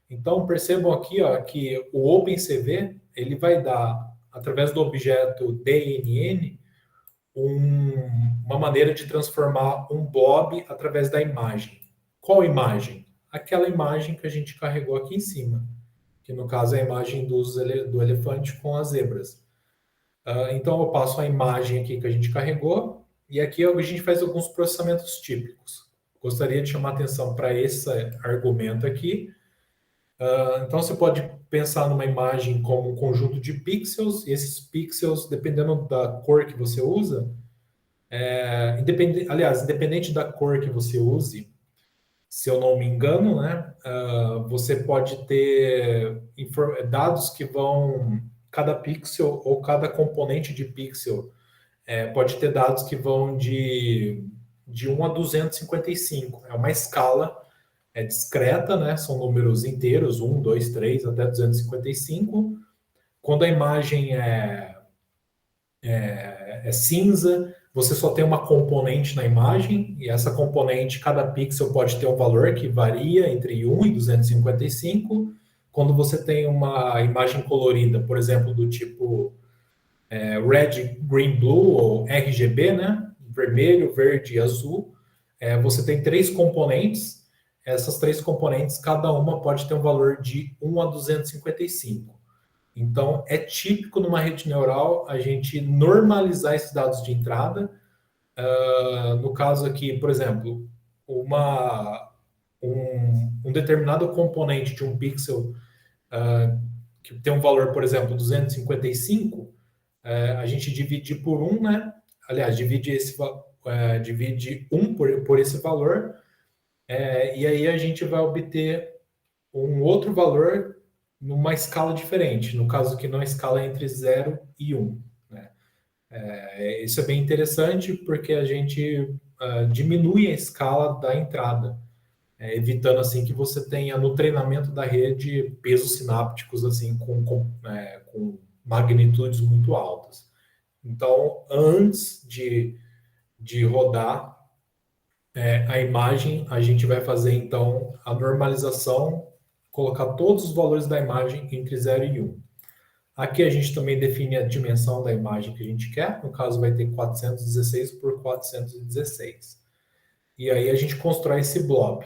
Então, percebam aqui, ó, que o OpenCV ele vai dar, através do objeto DNN, uma maneira de transformar um blob através da imagem. Qual imagem? Aquela imagem que a gente carregou aqui em cima, que no caso é a imagem do elefante com as zebras. Então, eu passo a imagem aqui que a gente carregou, e aqui a gente faz alguns processamentos típicos. Gostaria de chamar a atenção para esse argumento aqui. Então, você pode pensar numa imagem como um conjunto de pixels, e esses pixels, dependendo da cor que você usa, independente da cor que você use, se eu não me engano, né, você pode ter dados que vão... Cada pixel ou cada componente de pixel pode ter dados que vão de 1 a 255. É uma escala discreta, né? São números inteiros, 1, 2, 3, até 255. Quando a imagem é cinza, você só tem uma componente na imagem, e essa componente, cada pixel pode ter um valor que varia entre 1 e 255. Quando você tem uma imagem colorida, por exemplo, do tipo red, green, blue, ou RGB, né? Vermelho, verde e azul, você tem 3 componentes. Essas 3 componentes, cada uma pode ter um valor de 1 a 255. Então, é típico numa rede neural a gente normalizar esses dados de entrada no caso aqui, por exemplo, um determinado componente de um pixel que tem um valor, por exemplo, 255, a gente divide por 1, né? Aliás, divide 1 por esse valor, e aí a gente vai obter um outro valor numa escala diferente, no caso que não escala entre 0 e 1. Né? Isso é bem interessante porque a gente diminui a escala da entrada, evitando assim que você tenha no treinamento da rede pesos sinápticos assim com magnitudes muito altas. Então, antes de rodar a imagem, a gente vai fazer então a normalização, colocar todos os valores da imagem entre 0 e 1. Aqui a gente também define a dimensão da imagem que a gente quer, no caso vai ter 416 por 416. E aí a gente constrói esse blob.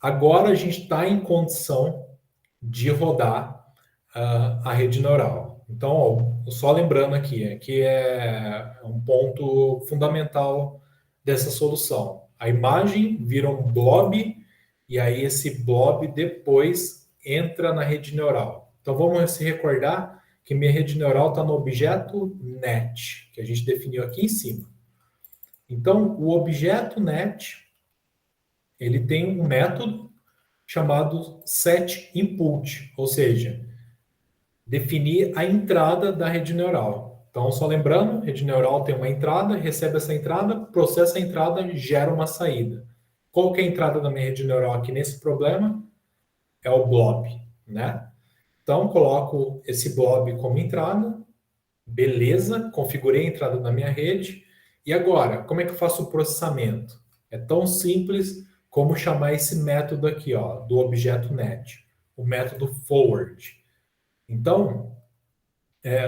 Agora a gente está em condição de rodar a rede neural. Então, ó, só lembrando aqui, que é um ponto fundamental dessa solução. A imagem vira um blob, e aí esse blob depois entra na rede neural. Então, vamos se recordar que minha rede neural está no objeto net, que a gente definiu aqui em cima. Então, o objeto net, ele tem um método chamado setInput, ou seja, definir a entrada da rede neural. Então, só lembrando, rede neural tem uma entrada, recebe essa entrada, processa a entrada, gera uma saída. Qual que é a entrada da minha rede neural aqui nesse problema? É o blob, né? Então, coloco esse blob como entrada, beleza, configurei a entrada da minha rede, e agora, como é que eu faço o processamento? É tão simples como chamar esse método aqui, ó, do objeto net, o método forward. Então,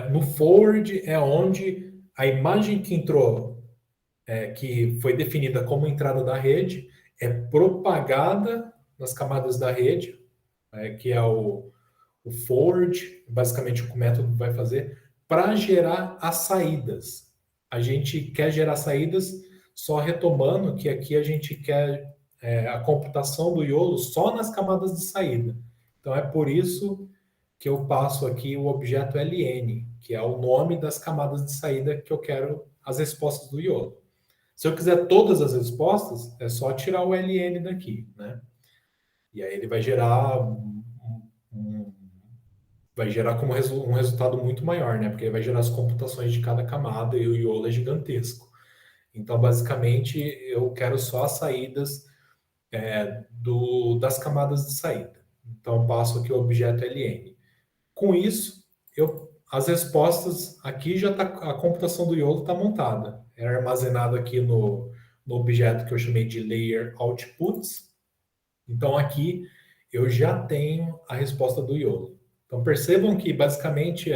no forward é onde a imagem que entrou, que foi definida como entrada da rede, é propagada nas camadas da rede, que é o forward, basicamente o que o método vai fazer, para gerar as saídas. A gente quer gerar saídas, só retomando que aqui a gente quer a computação do YOLO só nas camadas de saída. Então, é por isso que eu passo aqui o objeto LN, que é o nome das camadas de saída que eu quero as respostas do YOLO. Se eu quiser todas as respostas, é só tirar o LN daqui, né? E aí ele vai gerar como um resultado muito maior, né? Porque ele vai gerar as computações de cada camada e o YOLO é gigantesco. Então, basicamente, eu quero só as saídas das camadas de saída. Então, passo aqui o objeto LN. Com isso, as respostas aqui já tá, a computação do YOLO está montada. É armazenado aqui no objeto que eu chamei de layer outputs. Então aqui eu já tenho a resposta do YOLO. Então percebam que basicamente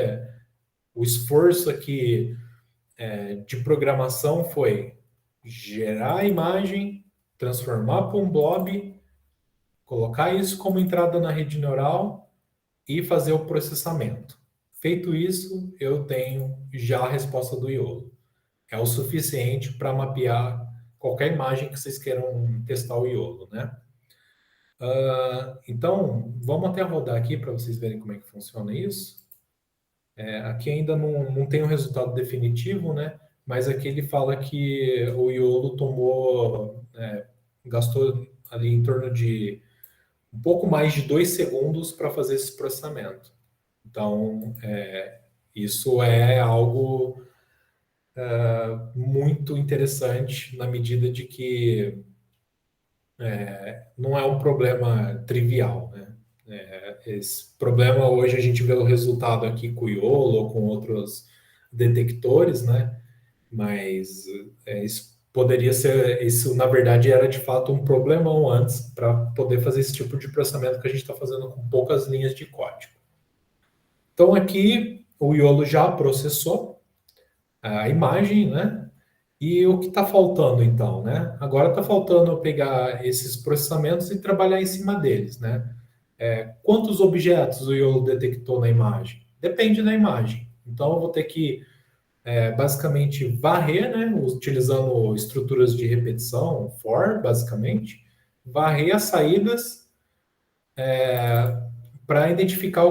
o esforço aqui de programação foi gerar a imagem, transformar para um blob, colocar isso como entrada na rede neural e fazer o processamento. Feito isso, eu tenho já a resposta do YOLO. É o suficiente para mapear qualquer imagem que vocês queiram testar o YOLO, né? Então, vamos até rodar aqui para vocês verem como é que funciona isso. Aqui ainda não tem um resultado definitivo, né? Mas aqui ele fala que o YOLO gastou ali em torno de um pouco mais de 2 segundos para fazer esse processamento. Então, isso é algo muito interessante na medida de que não é um problema trivial, né? Esse problema hoje a gente vê o resultado aqui com o YOLO ou com outros detectores, né? Mas isso na verdade era de fato um problemão antes para poder fazer esse tipo de processamento que a gente está fazendo com poucas linhas de código. Então aqui o YOLO já processou a imagem, né? E o que está faltando então, né? Agora está faltando eu pegar esses processamentos e trabalhar em cima deles, né? Quantos objetos o YOLO detectou na imagem? Depende da imagem. Então eu vou ter que basicamente varrer, né, utilizando estruturas de repetição, for, basicamente, varrer as saídas para identificar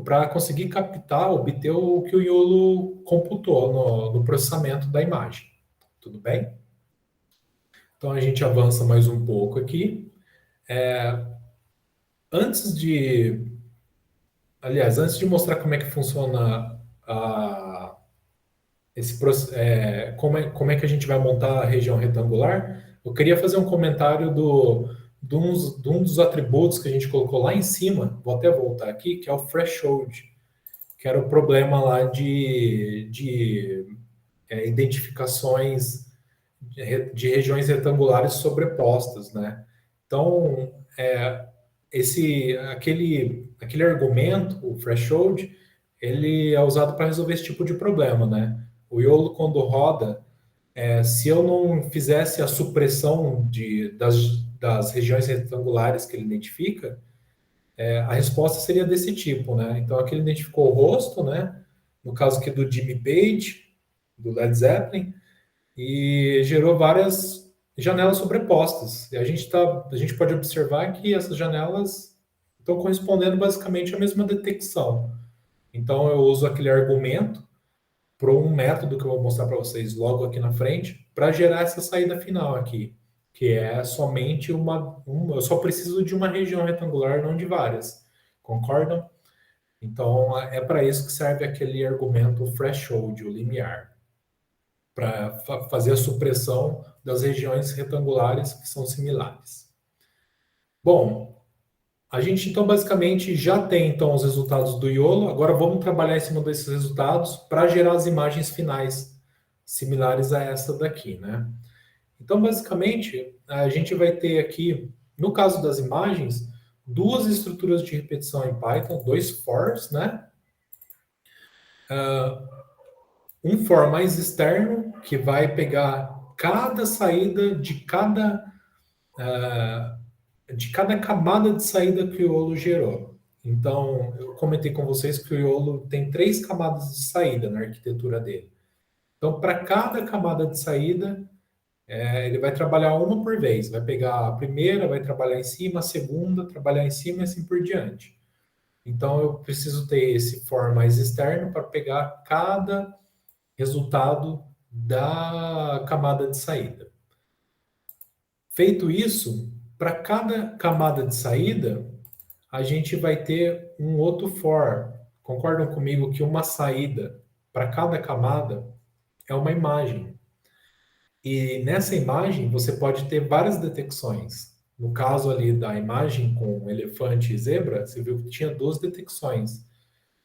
para conseguir captar, obter o que o Iolo computou no processamento da imagem. Tudo bem? Então a gente avança mais um pouco aqui. Antes de, antes de mostrar como é que funciona como é que a gente vai montar a região retangular, eu queria fazer um comentário de um dos atributos que a gente colocou lá em cima, vou até voltar aqui, que é o threshold, que era o problema lá de identificações de regiões retangulares sobrepostas, né? Então, aquele argumento, o threshold, ele é usado para resolver esse tipo de problema, né? O Iolo, quando roda, se eu não fizesse a supressão das regiões retangulares que ele identifica, a resposta seria desse tipo, né? Então, aqui ele identificou o rosto, né? No caso aqui do Jimmy Page, do Led Zeppelin, e gerou várias janelas sobrepostas. E a gente pode observar que essas janelas estão correspondendo basicamente à mesma detecção. Então, eu uso aquele argumento para um método que eu vou mostrar para vocês logo aqui na frente, para gerar essa saída final aqui, que é somente eu só preciso de uma região retangular, não de várias. Concordam? Então, é para isso que serve aquele argumento threshold, o limiar, para fazer a supressão das regiões retangulares que são similares. Bom, a gente então basicamente já tem então os resultados do Iolo. Agora vamos trabalhar em cima desses resultados para gerar as imagens finais similares a essa daqui, né? Então basicamente a gente vai ter aqui, no caso das imagens, duas estruturas de repetição em Python, dois fors, né? Um for mais externo que vai pegar cada saída de cada camada de saída que o Iolo gerou. Então, eu comentei com vocês que o Iolo tem 3 camadas de saída na arquitetura dele. Então, para cada camada de saída, ele vai trabalhar uma por vez. Vai pegar a primeira, vai trabalhar em cima, a segunda, trabalhar em cima e assim por diante. Então, eu preciso ter esse for mais externo para pegar cada resultado da camada de saída. Feito isso, para cada camada de saída, a gente vai ter um outro for. Concordam comigo que uma saída para cada camada é uma imagem. E nessa imagem você pode ter várias detecções. No caso ali da imagem com elefante e zebra, você viu que tinha 2 detecções.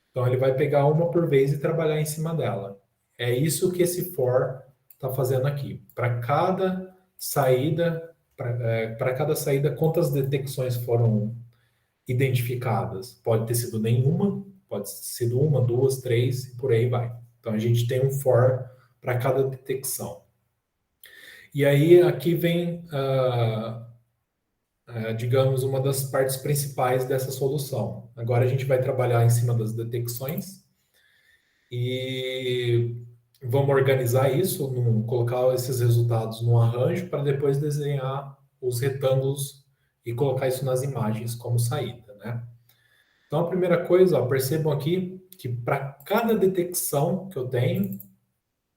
Então ele vai pegar uma por vez e trabalhar em cima dela. É isso que esse for está fazendo aqui. Para cada saída, quantas detecções foram identificadas? Pode ter sido nenhuma, pode ter sido uma, duas, três, e por aí vai. Então a gente tem um for para cada detecção. E aí aqui vem, digamos, uma das partes principais dessa solução. Agora a gente vai trabalhar em cima das detecções e vamos organizar isso, colocar esses resultados num arranjo para depois desenhar os retângulos e colocar isso nas imagens como saída, né? Então, a primeira coisa, ó, percebam aqui que para cada detecção que eu tenho,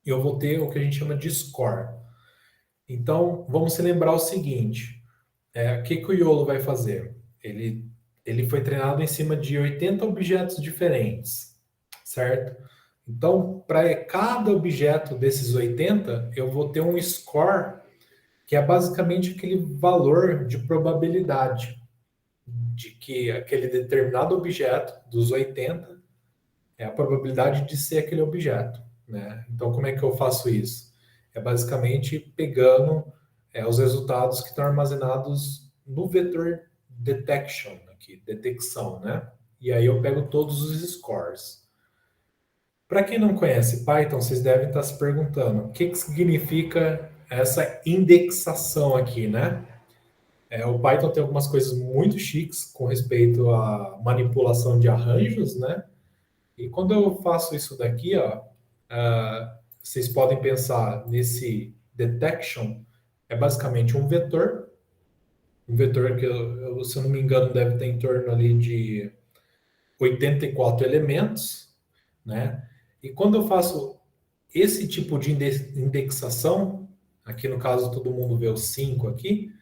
eu vou ter o que a gente chama de score. Então, vamos se lembrar o seguinte, o que o Iolo vai fazer? Ele foi treinado em cima de 80 objetos diferentes, certo? Então, para cada objeto desses 80, eu vou ter um score que é basicamente aquele valor de probabilidade de que aquele determinado objeto dos 80 é a probabilidade de ser aquele objeto, né? Então, como é que eu faço isso? É basicamente pegando os resultados que estão armazenados no vetor detection, aqui, detecção, né? E aí eu pego todos os scores. Para quem não conhece Python, vocês devem estar se perguntando o que significa essa indexação aqui, né? O Python tem algumas coisas muito chiques com respeito à manipulação de arranjos, né? E quando eu faço isso daqui, ó, vocês podem pensar nesse detection, é basicamente um vetor que, se eu não me engano, deve ter em torno ali de 84 elementos, né? E quando eu faço esse tipo de indexação, aqui no caso todo mundo vê os 5 aqui,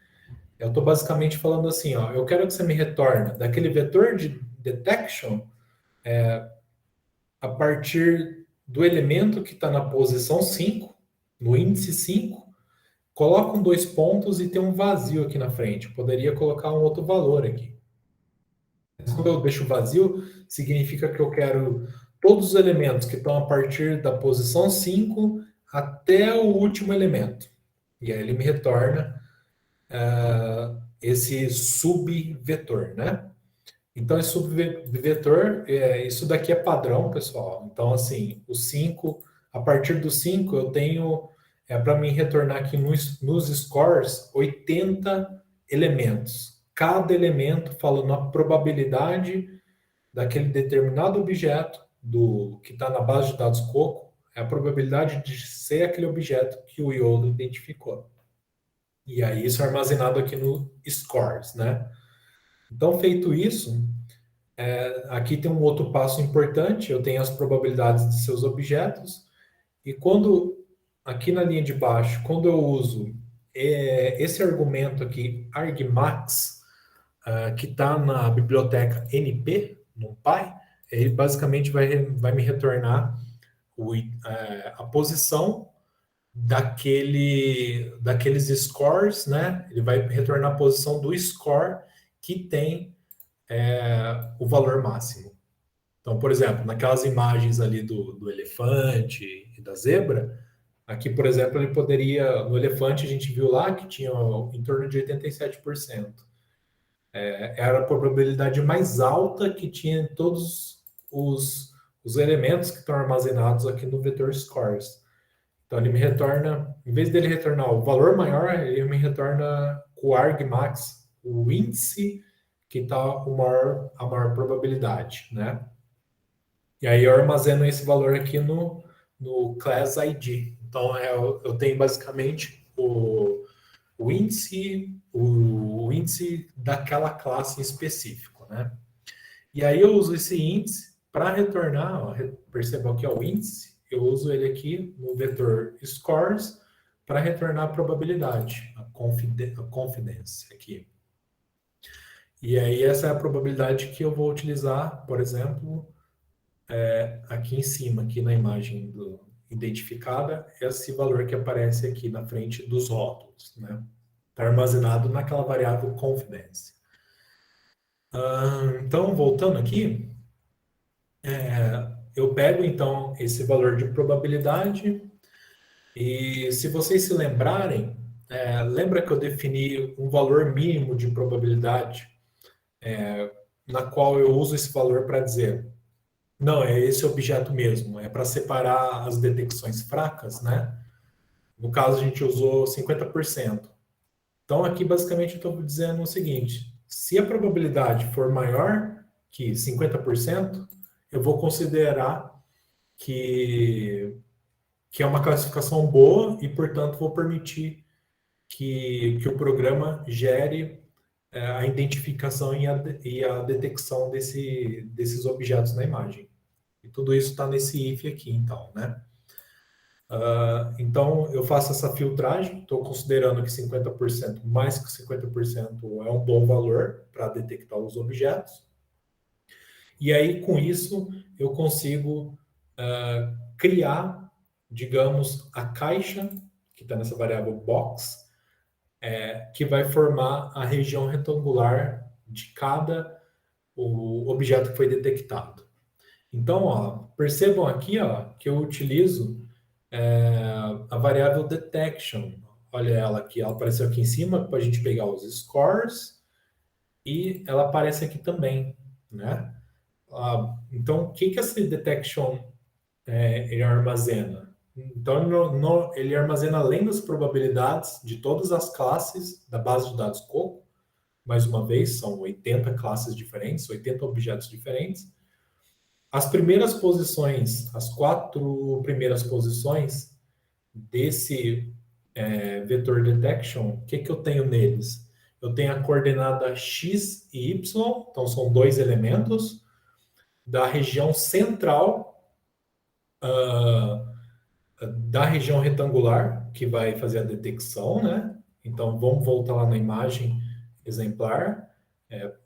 eu estou basicamente falando assim, ó, eu quero que você me retorne daquele vetor de detection a partir do elemento que está na posição 5, no índice 5, coloca 2 pontos e tem um vazio aqui na frente. Eu poderia colocar um outro valor aqui. Quando eu deixo vazio, significa que eu quero todos os elementos que estão a partir da posição 5 até o último elemento. E aí ele me retorna esse subvetor, né? Então, esse subvetor, isso daqui é padrão, pessoal. Então, assim, a partir do 5, eu tenho, para mim retornar aqui nos scores, 80 elementos. Cada elemento falando a probabilidade daquele determinado objeto que está na base de dados Coco, é a probabilidade de ser aquele objeto que o Yolo identificou. E aí isso é armazenado aqui no scores, né? Então, feito isso, aqui tem um outro passo importante, eu tenho as probabilidades de seus objetos, e aqui na linha de baixo, quando eu uso esse argumento aqui, argmax, que está na biblioteca NP, NumPy, ele basicamente vai me retornar a posição daqueles scores, né? Ele vai retornar a posição do score que tem o valor máximo. Então, por exemplo, naquelas imagens ali do elefante e da zebra, aqui, por exemplo, no elefante a gente viu lá que tinha em torno de 87%. Era a probabilidade mais alta que tinha em todos os elementos que estão armazenados aqui no vetor scores. Então, ele me retorna, em vez dele retornar o valor maior, ele me retorna o argmax, o índice que está a maior probabilidade, né? E aí eu armazeno esse valor aqui no class ID. Então, eu tenho basicamente o índice daquela classe em específico, né? E aí eu uso esse índice para retornar, ó, percebam que é o índice, eu uso ele aqui no vetor scores para retornar a probabilidade, a confidence aqui. E aí essa é a probabilidade que eu vou utilizar, por exemplo, aqui em cima, aqui na imagem identificada, esse valor que aparece aqui na frente dos rótulos, né? Está armazenado naquela variável confidence. Então, voltando aqui, eu pego, então, esse valor de probabilidade e, se vocês se lembrarem, lembra que eu defini um valor mínimo de probabilidade, na qual eu uso esse valor para dizer, não, é esse objeto mesmo, é para separar as detecções fracas, né? No caso, a gente usou 50%. Então, aqui, basicamente, eu estou dizendo o seguinte, se a probabilidade for maior que 50%, eu vou considerar que é uma classificação boa e, portanto, vou permitir que o programa gere a identificação e a detecção desses objetos na imagem. E tudo isso está nesse if aqui, então, né? Então, eu faço essa filtragem, estou considerando que 50%, mais que 50% é um bom valor para detectar os objetos. E aí, com isso, eu consigo criar, digamos, a caixa, que está nessa variável box, que vai formar a região retangular de cada o objeto que foi detectado. Então, ó, percebam aqui, ó, que eu utilizo a variável detection. Olha ela aqui, ela apareceu aqui em cima para a gente pegar os scores e ela aparece aqui também, né? Então, o que essa detection ele armazena? Então, ele armazena, além das probabilidades de todas as classes da base de dados Coco, mais uma vez, são 80 classes diferentes, 80 objetos diferentes, As primeiras posições, as 4 primeiras posições desse Vector Detection, o que eu tenho neles? Eu tenho a coordenada x e y, então são 2 elementos, da região central da região retangular, que vai fazer a detecção, né? Então, vamos voltar lá na imagem exemplar,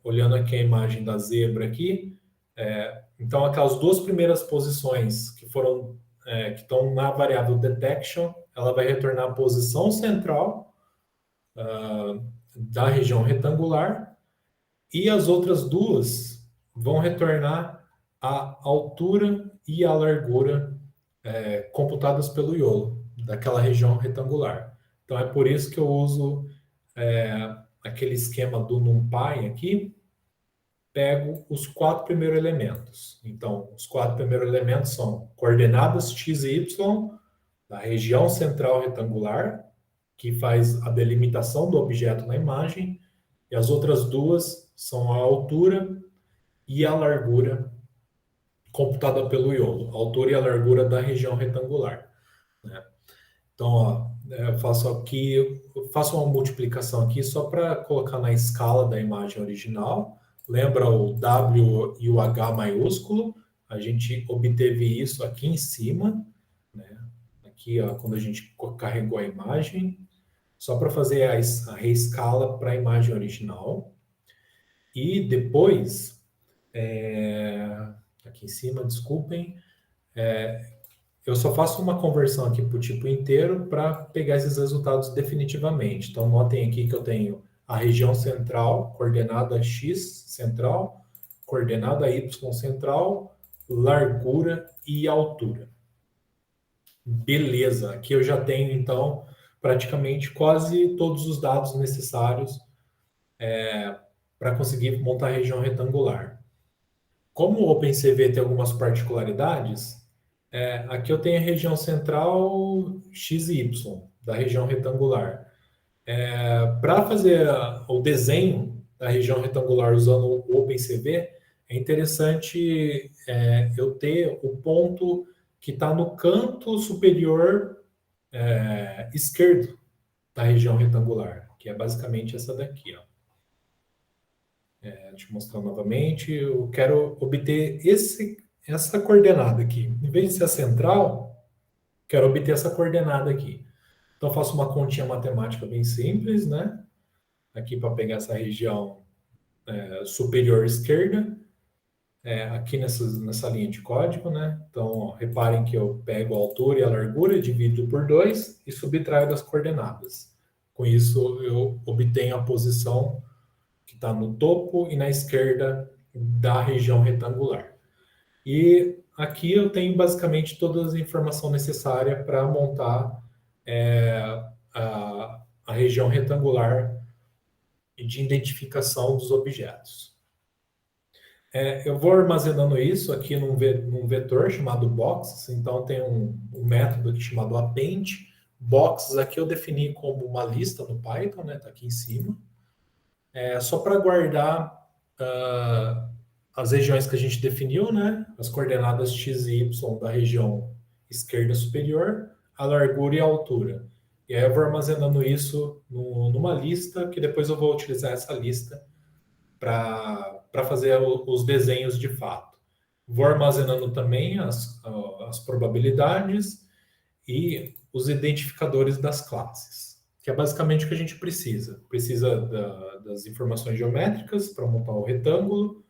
olhando aqui a imagem da zebra aqui. Então, aquelas 2 primeiras posições que foram, que estão na variável detection, ela vai retornar a posição central da região retangular, e as outras 2 vão retornar a altura e a largura computadas pelo YOLO, daquela região retangular. Então, é por isso que eu uso aquele esquema do NumPy aqui, pego os 4 primeiros elementos. Então, os 4 primeiros elementos são coordenadas x e y da região central retangular, que faz a delimitação do objeto na imagem, e as outras 2 são a altura e a largura computada pelo YOLO, a altura e a largura da região retangular, né? Então, ó, eu faço uma multiplicação aqui só para colocar na escala da imagem original. Lembra o W e o H maiúsculo? A gente obteve isso aqui em cima, né? Aqui, ó, quando a gente carregou a imagem, só para fazer a reescala para a imagem original. E depois, aqui em cima, desculpem, eu só faço uma conversão aqui para o tipo inteiro para pegar esses resultados definitivamente. Então, notem aqui que eu tenho a região central, coordenada x central, coordenada y central, largura e altura. Beleza, aqui eu já tenho, então, praticamente quase todos os dados necessários para conseguir montar a região retangular. Como o OpenCV tem algumas particularidades, aqui eu tenho a região central x e y, da região retangular. Para fazer o desenho da região retangular usando o OpenCV, é interessante eu ter o ponto que está no canto superior esquerdo da região retangular, que é basicamente essa daqui, ó. Deixa eu mostrar novamente. Eu quero obter essa coordenada aqui. Em vez de ser a central, quero obter essa coordenada aqui. Então, eu faço uma continha matemática bem simples, né? Aqui para pegar essa região superior esquerda, aqui nessa linha de código, né? Então, ó, reparem que eu pego a altura e a largura, divido por 2 e subtraio das coordenadas. Com isso, eu obtenho a posição que está no topo e na esquerda da região retangular. E aqui eu tenho basicamente toda a informação necessária para montar a região retangular de identificação dos objetos. Eu vou armazenando isso aqui num vetor chamado boxes. Então tem um método aqui chamado append. Boxes aqui eu defini como uma lista no Python, né? Está aqui em cima. Só para guardar as regiões que a gente definiu, né? As coordenadas x e y da região esquerda superior, a largura e a altura. E aí eu vou armazenando isso numa lista, que depois eu vou utilizar essa lista para fazer os desenhos de fato. Vou armazenando também as probabilidades e os identificadores das classes, que é basicamente o que a gente precisa. Precisa das informações geométricas para montar o retângulo.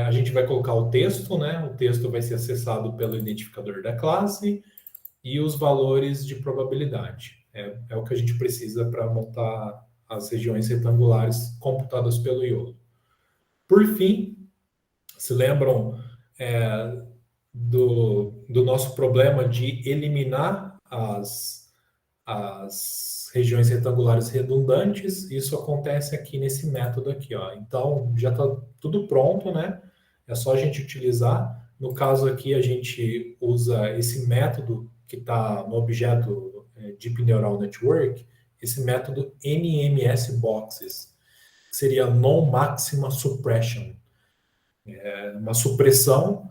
A gente vai colocar o texto, né? O texto vai ser acessado pelo identificador da classe e os valores de probabilidade. É o que a gente precisa para montar as regiões retangulares computadas pelo YOLO. Por fim, se lembram do nosso problema de eliminar as regiões retangulares redundantes? Isso acontece aqui nesse método aqui, ó. Então, já está tudo pronto, né? É só a gente utilizar. No caso aqui, a gente usa esse método que está no objeto Deep Neural Network, esse método NMS-Boxes, que seria Non-Maxima Suppression. Uma supressão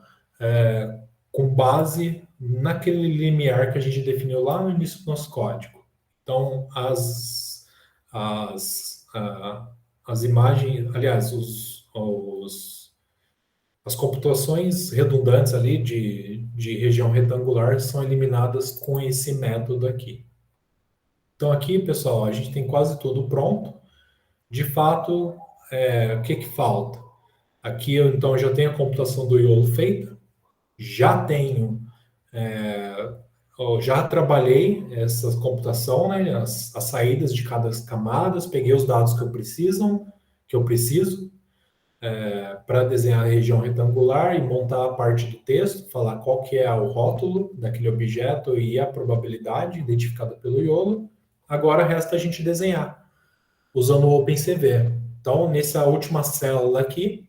com base naquele limiar que a gente definiu lá no início do nosso código. Então, as imagens, aliás, as computações redundantes ali de região retangular são eliminadas com esse método aqui. Então, aqui, pessoal, a gente tem quase tudo pronto. De fato, o que falta? Aqui, então, eu já tenho a computação do YOLO feita, já tenho, eu já trabalhei essa computação, né, as saídas de cada camada, peguei os dados que eu preciso, para desenhar a região retangular e montar a parte do texto, falar qual que é o rótulo daquele objeto e a probabilidade identificada pelo YOLO. Agora resta a gente desenhar, usando o OpenCV. Então, nessa última célula aqui,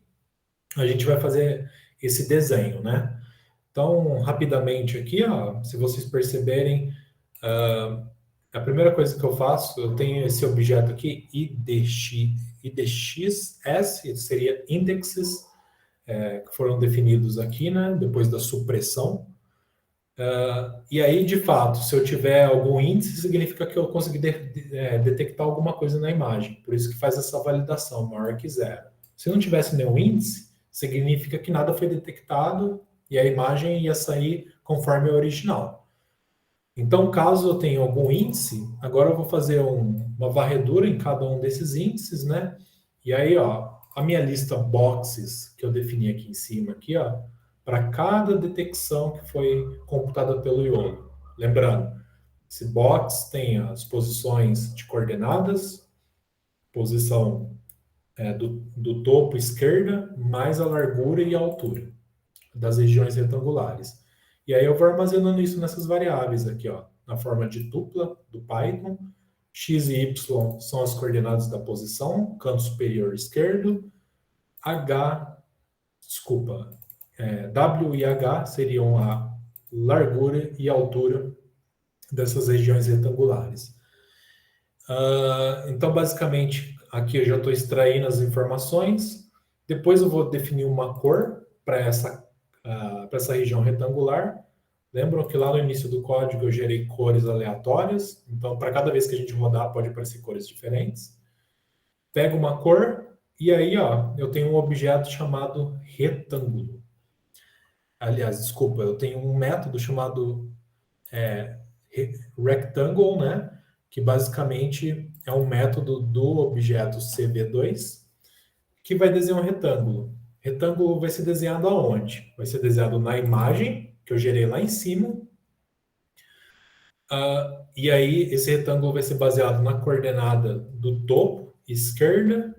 a gente vai fazer esse desenho, né? Então, rapidamente aqui, ó, se vocês perceberem, a primeira coisa que eu faço, eu tenho esse objeto aqui, IDXS, seria indexes, que foram definidos aqui, né, depois da supressão. E aí, de fato, se eu tiver algum índice, significa que eu consegui detectar alguma coisa na imagem. Por isso que faz essa validação, maior que zero. Se não tivesse nenhum índice, significa que nada foi detectado e a imagem ia sair conforme a original. Então, caso eu tenha algum índice, agora eu vou fazer uma varredura em cada um desses índices, né? E aí, ó, a minha lista boxes que eu defini aqui em cima, aqui, ó, para cada detecção que foi computada pelo YOLO. Lembrando, esse box tem as posições de coordenadas, posição do topo esquerda, mais a largura e a altura das regiões retangulares. E aí eu vou armazenando isso nessas variáveis aqui, ó, na forma de tupla do Python. X e Y são as coordenadas da posição, canto superior esquerdo. W e H seriam a largura e a altura dessas regiões retangulares. Então, basicamente, aqui eu já estou extraindo as informações. Depois eu vou definir uma cor para essa região retangular. Lembram que lá no início do código eu gerei cores aleatórias? Então, para cada vez que a gente rodar, pode aparecer cores diferentes. Pego uma cor e aí, ó, eu tenho um objeto chamado retângulo. Aliás, desculpa, eu tenho um método chamado rectangle, né? Que basicamente é um método do objeto CV2 que vai desenhar um retângulo. Retângulo vai ser desenhado aonde? Vai ser desenhado na imagem que eu gerei lá em cima. E aí, esse retângulo vai ser baseado na coordenada do topo esquerda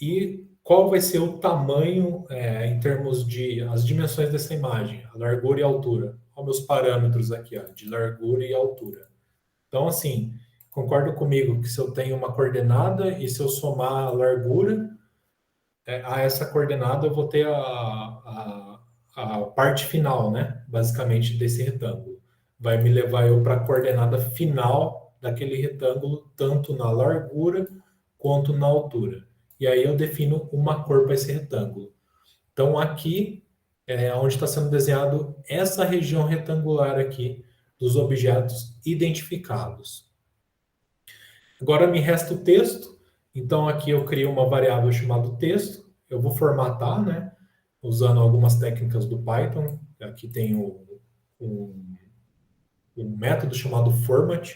e qual vai ser o tamanho em termos de as dimensões dessa imagem, a largura e a altura. Olha meus parâmetros aqui, ó, de largura e altura. Então, assim, concorda comigo que se eu tenho uma coordenada e se eu somar a largura a essa coordenada, eu vou ter a parte final, né? Basicamente, desse retângulo. Vai me levar eu para a coordenada final daquele retângulo, tanto na largura quanto na altura. E aí eu defino uma cor para esse retângulo. Então, aqui é onde está sendo desenhado essa região retangular aqui dos objetos identificados. Agora me resta o texto. Então, aqui eu crio uma variável chamada texto. Eu vou formatar, né? Usando algumas técnicas do Python. Aqui tem um método chamado format,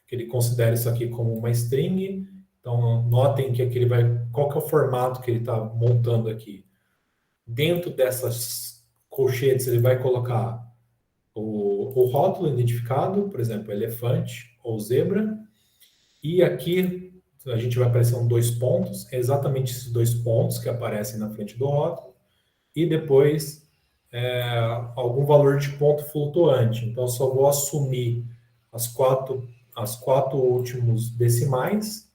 que ele considera isso aqui como uma string. Então, notem que aqui ele vai... Qual que é o formato que ele está montando aqui? Dentro dessas colchetes, ele vai colocar o rótulo identificado, por exemplo, elefante ou zebra. E aqui a gente vai aparecer dois pontos, é exatamente esses dois pontos que aparecem na frente do rótulo, e depois algum valor de ponto flutuante. Então, eu só vou assumir as quatro últimos decimais.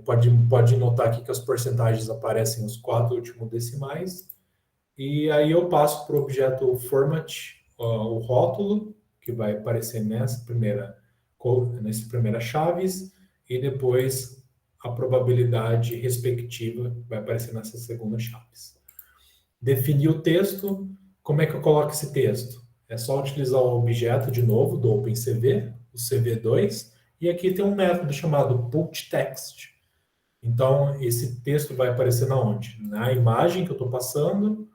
Pode notar aqui que as porcentagens aparecem nos 4 últimos decimais. E aí eu passo para o objeto format o rótulo, que vai aparecer nessa primeira chaves, e depois a probabilidade respectiva vai aparecer nessa segunda chaves. Defini o texto, como é que eu coloco esse texto? É só utilizar o objeto de novo do OpenCV, o CV2, e aqui tem um método chamado putText. Então, esse texto vai aparecer na onde? Na imagem que eu estou passando,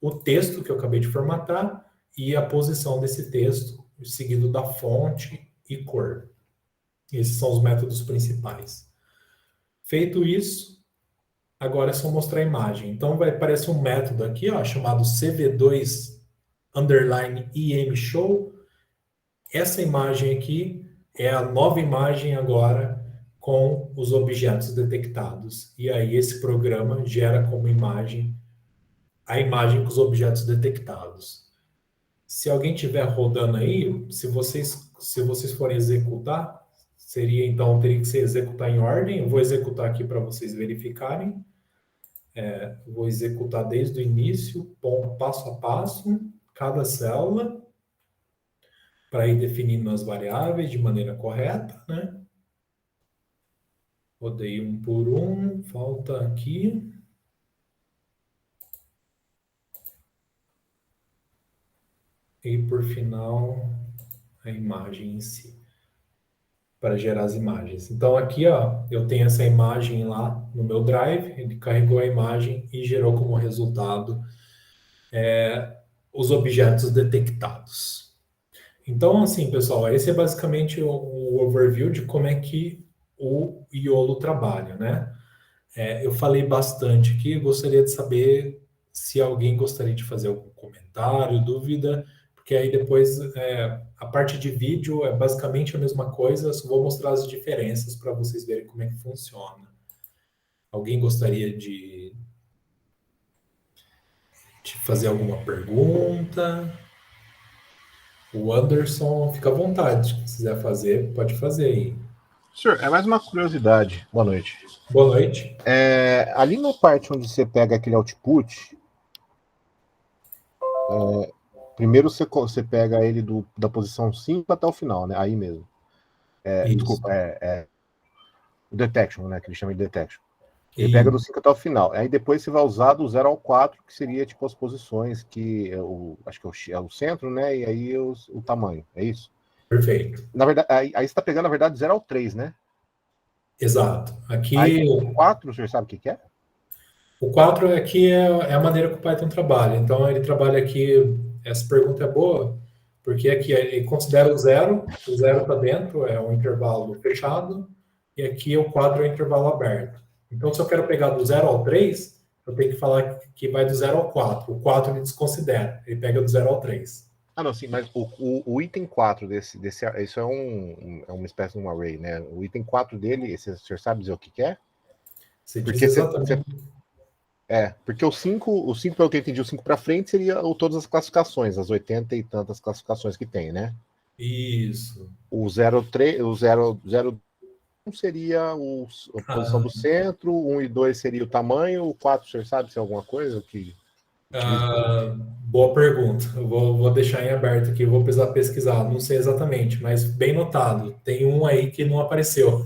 o texto que eu acabei de formatar e a posição desse texto, seguido da fonte e cor. Esses são os métodos principais. Feito isso, agora é só mostrar a imagem. Então, vai aparecer um método aqui, ó, chamado CV2 underline IMShow. Essa imagem aqui é a nova imagem agora com os objetos detectados. E aí esse programa gera como imagem a imagem com os objetos detectados. Se alguém estiver rodando aí, se vocês forem executar, seria então, teria que ser executar em ordem. Eu vou executar aqui para vocês verificarem. Vou executar desde o início, passo a passo, cada célula, para ir definindo as variáveis de maneira correta, né? Rodei um por um, falta aqui. E por final, a imagem em si, para gerar as imagens. Então aqui, ó, eu tenho essa imagem lá no meu Drive, ele carregou a imagem e gerou como resultado os objetos detectados. Então, assim, pessoal, esse é basicamente o overview de como é que o Iolo trabalha, né? Eu falei bastante aqui, gostaria de saber se alguém gostaria de fazer algum comentário, dúvida, porque aí depois a parte de vídeo é basicamente a mesma coisa, só vou mostrar as diferenças para vocês verem como é que funciona. Alguém gostaria de fazer alguma pergunta? O Anderson, fica à vontade, se quiser fazer, pode fazer aí. Senhor, é mais uma curiosidade. Boa noite. Boa noite. Ali na parte onde você pega aquele output, primeiro você pega ele da posição 5 até o final, né? Aí mesmo. Desculpa, o detection, né? Que ele chama de detection. Ele pega do 5 até o final. Aí depois você vai usar do 0 ao 4, que seria tipo as posições, que acho que é o centro, né? E aí o tamanho. É isso? Perfeito. Na verdade, aí você está pegando, na verdade, 0 ao 3, né? Exato. Aqui, aí o 4, o senhor sabe o que é? O 4 aqui é a maneira que o Python trabalha. Então, ele trabalha aqui, essa pergunta é boa, porque aqui ele considera o zero está dentro, é um intervalo fechado, e aqui o quadro é um intervalo aberto. Então, se eu quero pegar do 0 ao 3, eu tenho que falar que vai do 0 ao 4. O 4 ele desconsidera, ele pega do 0 ao 3. Não, sim, mas o item 4 isso é uma espécie de um array, né? O item 4 dele, o senhor sabe dizer o que é? Você diz exatamente. Porque o 5, pelo que eu entendi, o 5 para frente seria todas as classificações, as 80 e tantas classificações que tem, né? Isso. O 03, o 0 seria a posição do centro, 1 e 2 seria o tamanho, o 4, o senhor sabe se é alguma coisa que... Boa pergunta. Eu vou deixar em aberto aqui, vou precisar pesquisar. Não sei exatamente, mas bem notado. Tem um aí que não apareceu.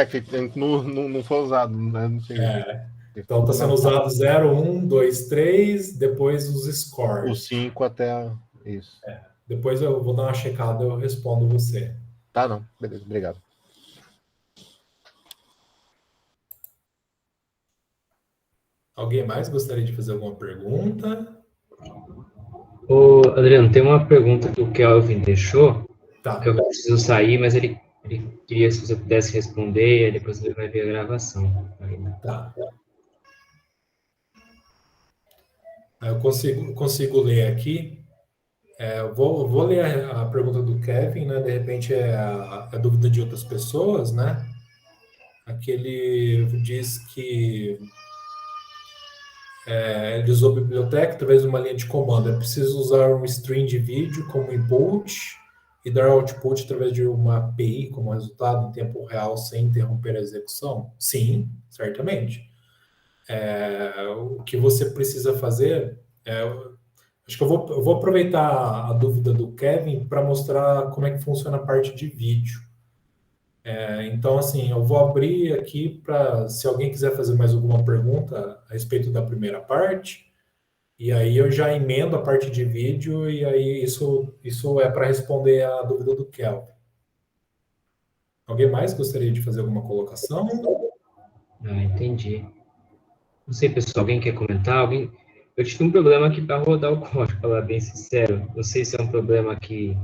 Que não foi usado, né? Não sei. Então está sendo usado 0, 1, 2, 3, depois os scores. O 5 até isso. Depois eu vou dar uma checada e eu respondo você. Tá, não. Beleza, obrigado. Alguém mais gostaria de fazer alguma pergunta? Ô, Adriano, tem uma pergunta que o Kelvin deixou. Tá. Eu preciso sair, mas ele queria se você pudesse responder, e aí depois ele vai ver a gravação. Tá. Eu consigo ler aqui. Vou ler a pergunta do Kevin, né? De repente é a dúvida de outras pessoas, né? Aqui ele diz que ele usou biblioteca através de uma linha de comando. É preciso usar um stream de vídeo como input e dar output através de uma API como resultado em tempo real sem interromper a execução? Sim, certamente. O que você precisa fazer acho que eu vou aproveitar a dúvida do Kevin para mostrar como é que funciona a parte de vídeo. Então, assim, eu vou abrir aqui para, se alguém quiser fazer mais alguma pergunta a respeito da primeira parte, E aí eu já emendo a parte de vídeo e aí isso é para responder a dúvida do Kelvin. Alguém mais gostaria de fazer alguma colocação? Entendi. Não sei, pessoal, alguém quer comentar? Eu tive um problema aqui para rodar o código, para falar bem sincero. Não sei se é um problema aqui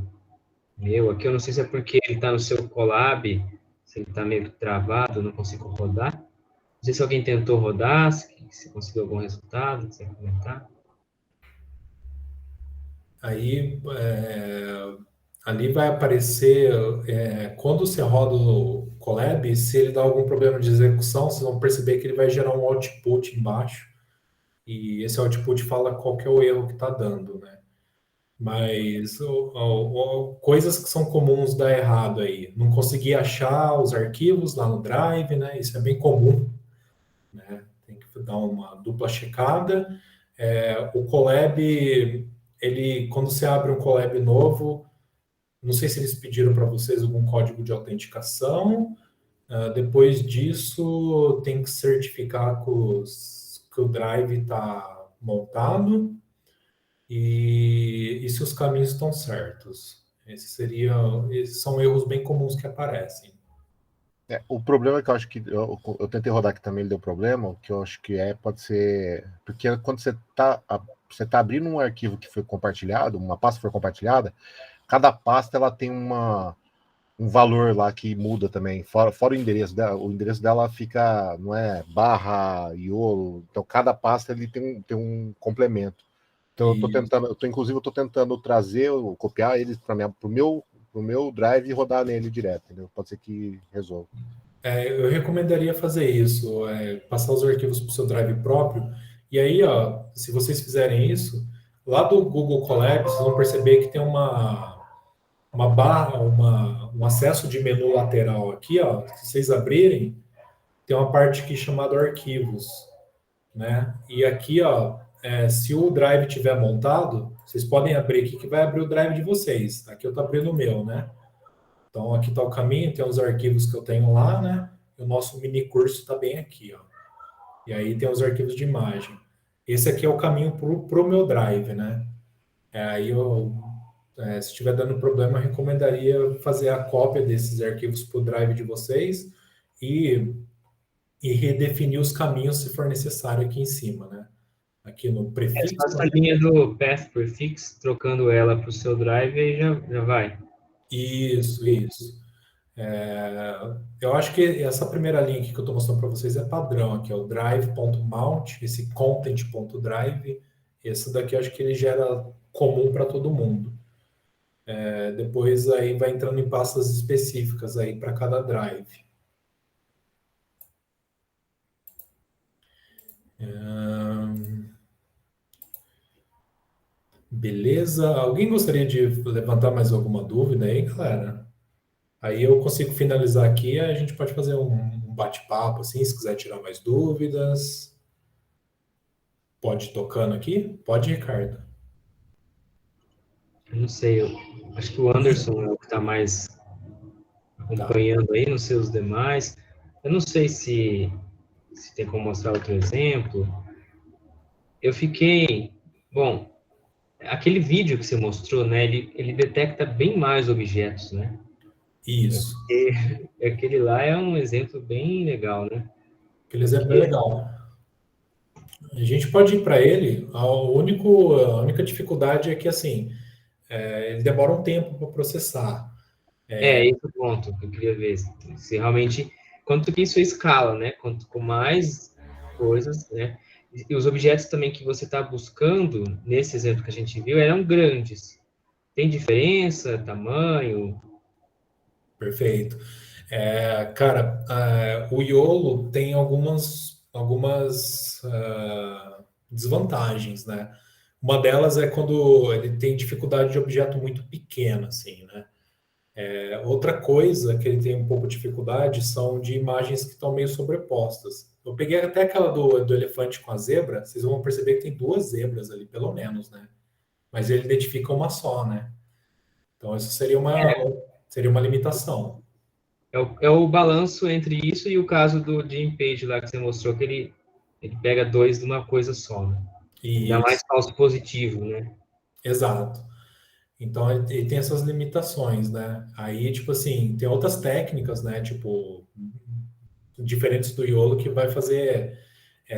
meu, aqui eu não sei se é porque ele está no seu Colab, se ele está meio que travado, não consigo rodar. Não sei se alguém tentou rodar, se conseguiu algum resultado, quiser comentar. Aí ali vai aparecer, quando você roda o Colab, se ele dá algum problema de execução, vocês vão perceber que ele vai gerar um output embaixo, e esse output fala qual que é o erro que está dando, né? Mas coisas que são comuns dar errado aí. Não conseguir achar os arquivos lá no Drive, né? Isso é bem comum, né? Tem que dar uma dupla checada. O Colab, quando você abre um Colab novo, não sei se eles pediram para vocês algum código de autenticação. Depois disso, tem que certificar que o Drive está montado e se os caminhos estão certos. Esses são erros bem comuns que aparecem. O problema é que eu acho que eu tentei rodar aqui também, ele deu problema. O que eu acho que pode ser porque quando você tá abrindo um arquivo que foi compartilhado, uma pasta foi compartilhada, cada pasta ela tem um valor lá que muda também, fora o endereço dela. O endereço dela fica, não é barra, iolo, então cada pasta ele tem um complemento. Então inclusive eu tô tentando copiar eles para pro meu Drive e rodar nele direto, entendeu? Pode ser que resolva. Eu recomendaria fazer isso, passar os arquivos para o seu Drive próprio. E aí, ó, se vocês fizerem isso, lá do Google Colab, vocês vão perceber que tem uma barra, um acesso de menu lateral aqui, ó. Se vocês abrirem, tem uma parte aqui chamada arquivos, né? E aqui, ó, se o Drive tiver montado, vocês podem abrir aqui que vai abrir o Drive de vocês. Aqui eu tô abrindo o meu, né? Então, aqui está o caminho, tem os arquivos que eu tenho lá, né? E o nosso mini curso está bem aqui, ó. E aí tem os arquivos de imagem. Esse aqui é o caminho para o meu Drive, né? Aí se estiver dando problema, eu recomendaria fazer a cópia desses arquivos para o Drive de vocês e redefinir os caminhos se for necessário aqui em cima, né? Aqui no prefixo. Essa linha do path prefix, trocando ela para o seu Drive, aí já vai. Isso. Eu acho que essa primeira linha aqui que eu estou mostrando para vocês é padrão, aqui é o drive.mount, esse content.drive, esse daqui eu acho que ele gera comum para todo mundo. Depois aí vai entrando em pastas específicas aí para cada drive. Beleza? Alguém gostaria de levantar mais alguma dúvida aí, galera? Aí eu consigo finalizar aqui e a gente pode fazer um bate-papo, assim, se quiser tirar mais dúvidas. Pode ir tocando aqui? Pode, Ricardo. Eu não sei, eu acho que o Anderson é o que está mais acompanhando aí, não sei os demais. Eu não sei se tem como mostrar outro exemplo. Eu fiquei... Bom, aquele vídeo que você mostrou, né, ele detecta bem mais objetos, né? Isso. Aquele lá é um exemplo bem legal, né? Aquele exemplo é legal. A gente pode ir para ele, a única dificuldade é que, assim, ele demora um tempo para processar. Esse é o ponto que eu queria ver. Se realmente, quanto que isso escala, né? Quanto com mais coisas, né? E os objetos também que você está buscando, nesse exemplo que a gente viu, eram grandes. Tem diferença, tamanho? Perfeito. Cara, o YOLO tem algumas desvantagens, né? Uma delas é quando ele tem dificuldade de objeto muito pequeno, assim, né? Outra coisa que ele tem um pouco de dificuldade são de imagens que estão meio sobrepostas. Eu peguei até aquela do elefante com a zebra, vocês vão perceber que tem duas zebras ali, pelo menos, né? Mas ele identifica uma só, né? Então, isso seria uma limitação. É o balanço entre isso e o caso do Jim Page lá que você mostrou, que ele pega dois de uma coisa só, né? Ainda mais falso positivo, né? Exato. Então, ele tem essas limitações, né? Aí, tipo assim, tem outras técnicas, né? Tipo, diferentes do YOLO que vai fazer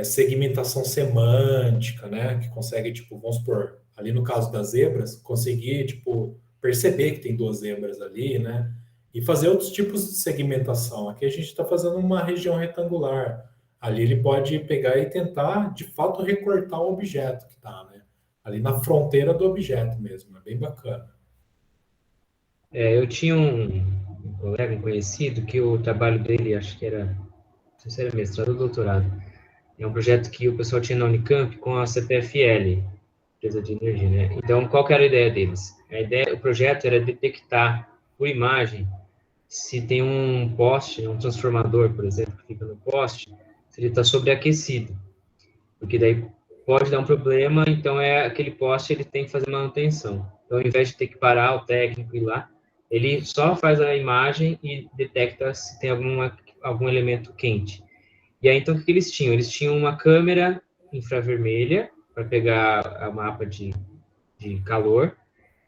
segmentação semântica, né? Que consegue, tipo, vamos supor, ali no caso das zebras, conseguir, tipo, perceber que tem duas zebras ali, né? E fazer outros tipos de segmentação. Aqui a gente está fazendo uma região retangular. Ali ele pode pegar e tentar, de fato, recortar o objeto que está, né? Ali na fronteira do objeto mesmo. É bem bacana. Eu tinha um colega, um conhecido, que o trabalho dele, acho que era, não sei se era mestrado ou doutorado, é um projeto que o pessoal tinha na Unicamp com a CPFL, empresa de energia, né? Então, qual que era a ideia deles? O projeto era detectar por imagem se tem um poste, um transformador, por exemplo, que fica no poste, se ele está sobreaquecido, porque daí pode dar um problema, então aquele poste ele tem que fazer manutenção. Então, ao invés de ter que parar o técnico e ir lá, ele só faz a imagem e detecta se tem algum elemento quente. E aí, então, o que eles tinham? Eles tinham uma câmera infravermelha para pegar o mapa de calor,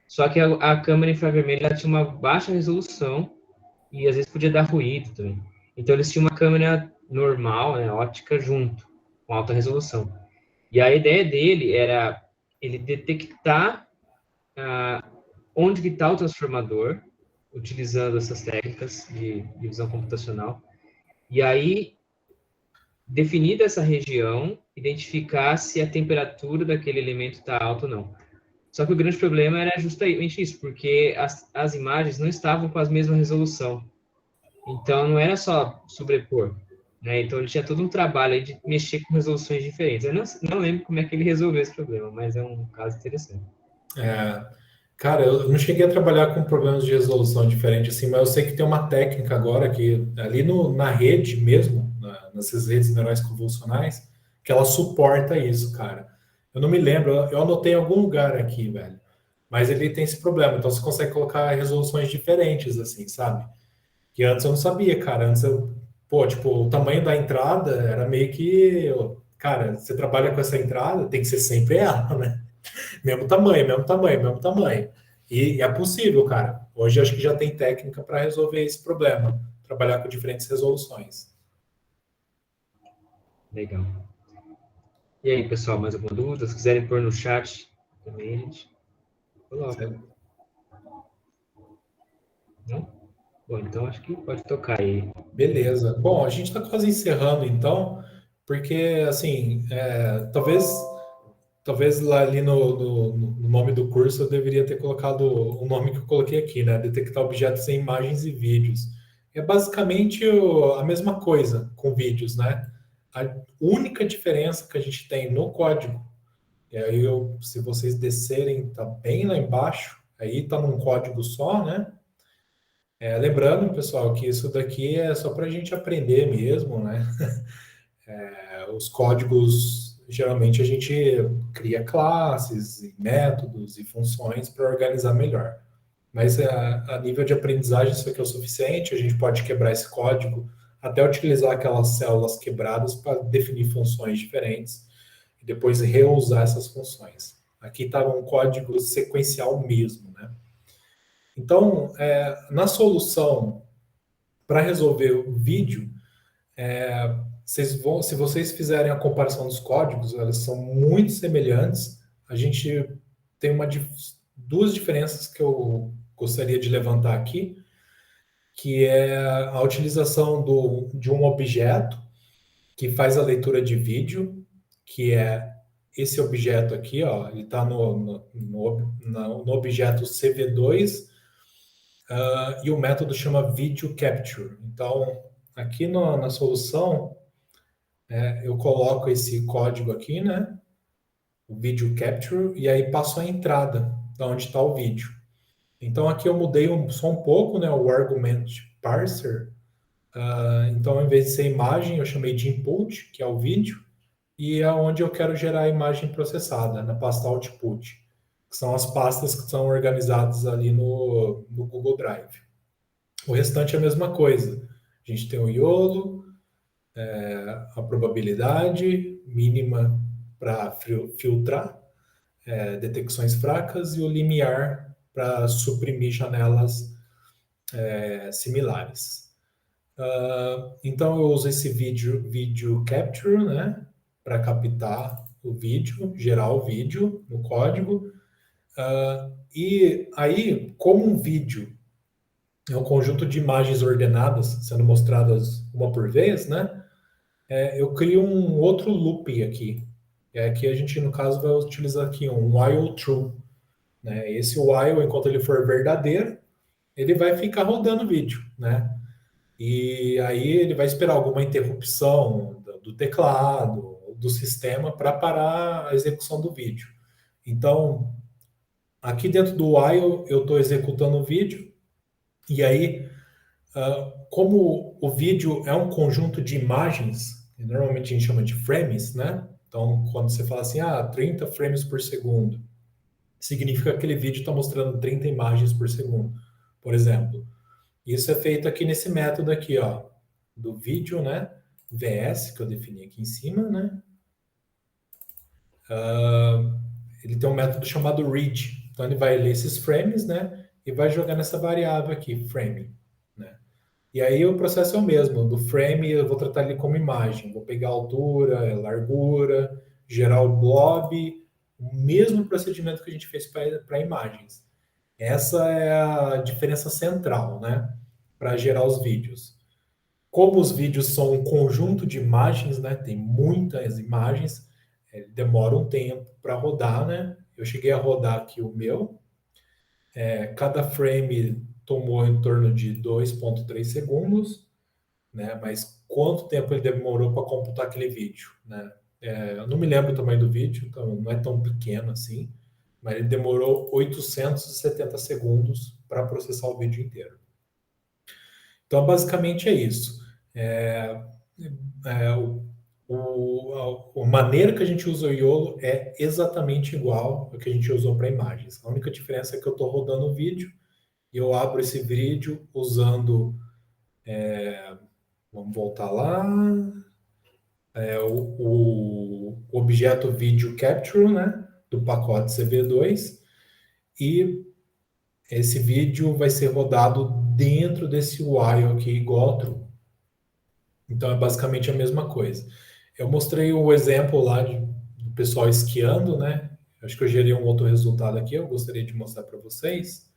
só que a câmera infravermelha tinha uma baixa resolução e às vezes podia dar ruído também. Então, eles tinham uma câmera normal, né, ótica, junto, com alta resolução. E a ideia dele era ele detectar onde que está o transformador, utilizando essas técnicas de visão computacional, e aí definida essa região, identificar se a temperatura daquele elemento está alta ou não. Só que o grande problema era justamente isso, porque as imagens não estavam com a mesma resolução. Então, não era só sobrepor, né? Então, ele tinha todo um trabalho aí de mexer com resoluções diferentes. Eu não lembro como é que ele resolveu esse problema, mas é um caso interessante. É, cara, eu não cheguei a trabalhar com problemas de resolução diferente assim, mas eu sei que tem uma técnica agora que ali na rede mesmo, nessas redes neurais convolucionais, que ela suporta isso, cara. Eu não me lembro, eu anotei em algum lugar aqui, velho. Mas ele tem esse problema, então você consegue colocar resoluções diferentes, assim, sabe? Que antes eu não sabia, cara. Antes pô, tipo, o tamanho da entrada era meio que, cara, você trabalha com essa entrada, tem que ser sempre ela, né? Mesmo tamanho, mesmo tamanho, mesmo tamanho. E é possível, cara. Hoje acho que já tem técnica para resolver esse problema, trabalhar com diferentes resoluções. Legal. E aí, pessoal, mais alguma dúvida? Se quiserem pôr no chat também, gente, coloca. Não? Bom, então acho que pode tocar aí. Beleza. Bom, a gente está quase encerrando então, porque assim, talvez lá ali no nome do curso eu deveria ter colocado o nome que eu coloquei aqui, né? Detectar objetos em imagens e vídeos. É basicamente a mesma coisa com vídeos, né? A única diferença que a gente tem no código, e aí se vocês descerem, tá bem lá embaixo, aí tá num código só, né? Lembrando, pessoal, que isso daqui é só para a gente aprender mesmo, né? Os códigos, geralmente a gente cria classes, e métodos e funções para organizar melhor. Mas a nível de aprendizagem isso aqui é o suficiente, a gente pode quebrar esse código até utilizar aquelas células quebradas para definir funções diferentes e depois reusar essas funções. Aqui está um código sequencial mesmo, né? Então, na solução para resolver o vídeo, se vocês fizerem a comparação dos códigos, elas são muito semelhantes. A gente tem duas diferenças que eu gostaria de levantar aqui, que é a utilização de um objeto que faz a leitura de vídeo, que é esse objeto aqui, ó, ele está no objeto CV2, e o método chama Video Capture. Então, aqui na solução, eu coloco esse código aqui, né? O Video Capture, e aí passo a entrada, da onde está o vídeo. Então, aqui eu mudei só um pouco, né? O Argument Parser. Então, ao invés de ser imagem, eu chamei de input, que é o vídeo, e é onde eu quero gerar a imagem processada, na pasta Output, que são as pastas que são organizadas ali no Google Drive. O restante é a mesma coisa. A gente tem o YOLO, a probabilidade mínima para filtrar detecções fracas e o limiar para suprimir janelas similares. Então eu uso esse video capture, né, para captar o vídeo, gerar o vídeo no código. E aí, como um vídeo é um conjunto de imagens ordenadas sendo mostradas uma por vez, né, eu crio um outro loop aqui. Aqui a gente, no caso, vai utilizar aqui um while true, né? Esse while, enquanto ele for verdadeiro, ele vai ficar rodando o vídeo, né? E aí ele vai esperar alguma interrupção do teclado, do sistema, para parar a execução do vídeo. Então, aqui dentro do while, eu estou executando o vídeo, e aí, como o vídeo é um conjunto de imagens, normalmente a gente chama de frames, né? Então, quando você fala assim, 30 frames por segundo, significa que aquele vídeo está mostrando 30 imagens por segundo, por exemplo. Isso é feito aqui nesse método aqui, ó, do vídeo, né? VS, que eu defini aqui em cima, né? Ele tem um método chamado read. Então, ele vai ler esses frames, né? E vai jogar nessa variável aqui, frame, né? E aí o processo é o mesmo. Do frame, eu vou tratar ele como imagem. Vou pegar a altura, a largura, gerar o blob, o mesmo procedimento que a gente fez para imagens. Essa é a diferença central, né? Para gerar os vídeos. Como os vídeos são um conjunto de imagens, né? Tem muitas imagens, demora um tempo para rodar, né? Eu cheguei a rodar aqui o meu. Cada frame tomou em torno de 2,3 segundos, né? Mas quanto tempo ele demorou para computar aquele vídeo, né? Eu não me lembro o tamanho do vídeo, então não é tão pequeno assim, mas ele demorou 870 segundos para processar o vídeo inteiro. Então, basicamente é isso. A maneira que a gente usa o YOLO é exatamente igual ao que a gente usou para imagens. A única diferença é que eu estou rodando o vídeo e eu abro esse vídeo usando... vamos voltar lá. O objeto Video Capture, né, do pacote CV2. E esse vídeo vai ser rodado dentro desse while aqui, igual true. Então, é basicamente a mesma coisa. Eu mostrei o exemplo lá do pessoal esquiando, né? Acho que eu gerei um outro resultado aqui, eu gostaria de mostrar para vocês.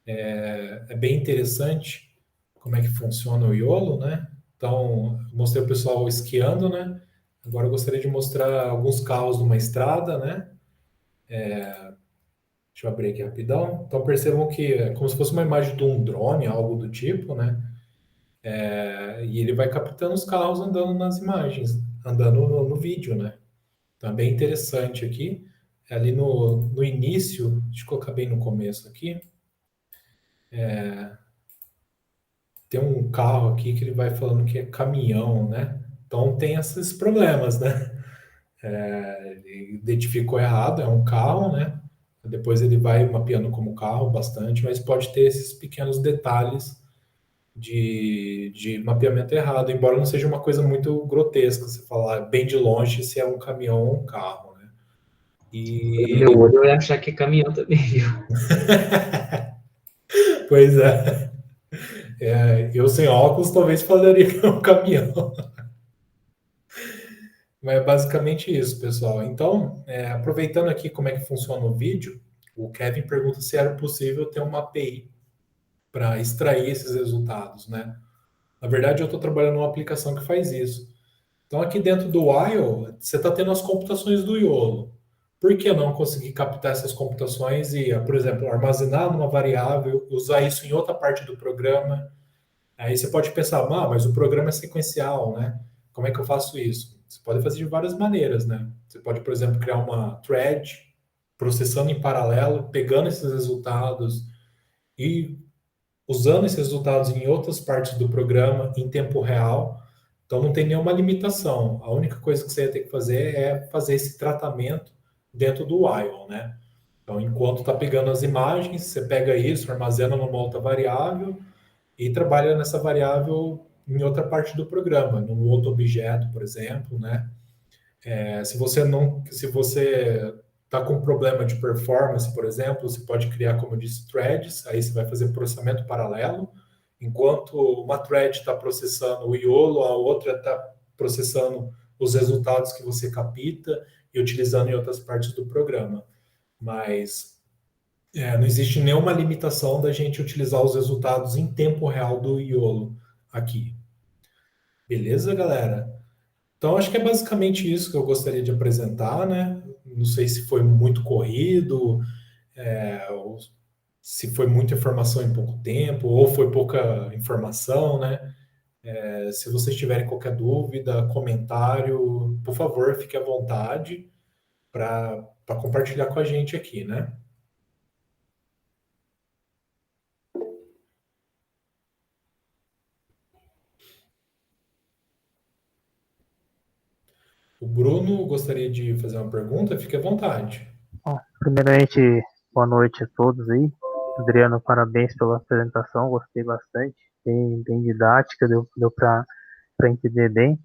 É bem interessante como é que funciona o YOLO, né? Então, eu mostrei o pessoal esquiando, né? Agora eu gostaria de mostrar alguns carros numa estrada, né? Deixa eu abrir aqui rapidão. Então, percebam que é como se fosse uma imagem de um drone, algo do tipo, né? E ele vai captando os carros andando nas imagens, andando no vídeo, né? Então, é bem interessante aqui. Ali no início, deixa eu colocar bem no começo aqui. Tem um carro aqui que ele vai falando que é caminhão, né? Então, tem esses problemas, né? Ele identificou errado, é um carro, né? Depois ele vai mapeando como carro bastante, mas pode ter esses pequenos detalhes de mapeamento errado, embora não seja uma coisa muito grotesca, você falar bem de longe se é um caminhão ou um carro, né? Meu olho vai achar que é caminhão também, viu? Pois é. Eu sem óculos talvez falaria que é um caminhão. Mas é basicamente isso, pessoal. Então, aproveitando aqui como é que funciona o vídeo, o Kevin pergunta se era possível ter uma API para extrair esses resultados, né? Na verdade, eu estou trabalhando numa aplicação que faz isso. Então, aqui dentro do while, você está tendo as computações do YOLO. Por que não conseguir captar essas computações e, por exemplo, armazenar numa variável, usar isso em outra parte do programa? Aí você pode pensar, mas o programa é sequencial, né? Como é que eu faço isso? Você pode fazer de várias maneiras, né? Você pode, por exemplo, criar uma thread, processando em paralelo, pegando esses resultados e usando esses resultados em outras partes do programa em tempo real. Então não tem nenhuma limitação. A única coisa que você ia ter que fazer é fazer esse tratamento dentro do while, né? Então, enquanto está pegando as imagens, você pega isso, armazena numa outra variável e trabalha nessa variável em outra parte do programa, num outro objeto, por exemplo, né? Se você está com problema de performance, por exemplo, você pode criar, como eu disse, threads, aí você vai fazer processamento paralelo, enquanto uma thread está processando o YOLO, a outra está processando os resultados que você capta e utilizando em outras partes do programa. Mas não existe nenhuma limitação da gente utilizar os resultados em tempo real do YOLO aqui. Beleza, galera? Então, acho que é basicamente isso que eu gostaria de apresentar, né? Não sei se foi muito corrido, ou se foi muita informação em pouco tempo, ou foi pouca informação, né? Se vocês tiverem qualquer dúvida, comentário, por favor, fique à vontade para compartilhar com a gente aqui, né? O Bruno gostaria de fazer uma pergunta, fique à vontade. Bom, primeiramente, boa noite a todos aí. Adriano, parabéns pela apresentação, gostei bastante, bem didática, deu para entender bem.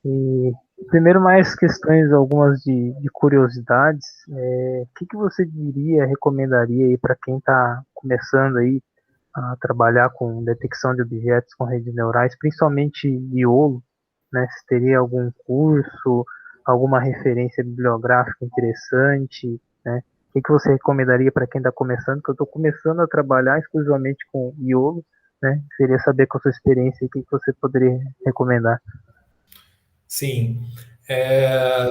E primeiro, mais questões, algumas de curiosidades. O que você diria, recomendaria aí para quem está começando aí a trabalhar com detecção de objetos com redes neurais, principalmente YOLO, né? Se teria algum curso, alguma referência bibliográfica interessante, né? O que você recomendaria para quem está começando? Que eu estou começando a trabalhar exclusivamente com YOLO, né? Queria saber com a sua experiência o que você poderia recomendar. Sim,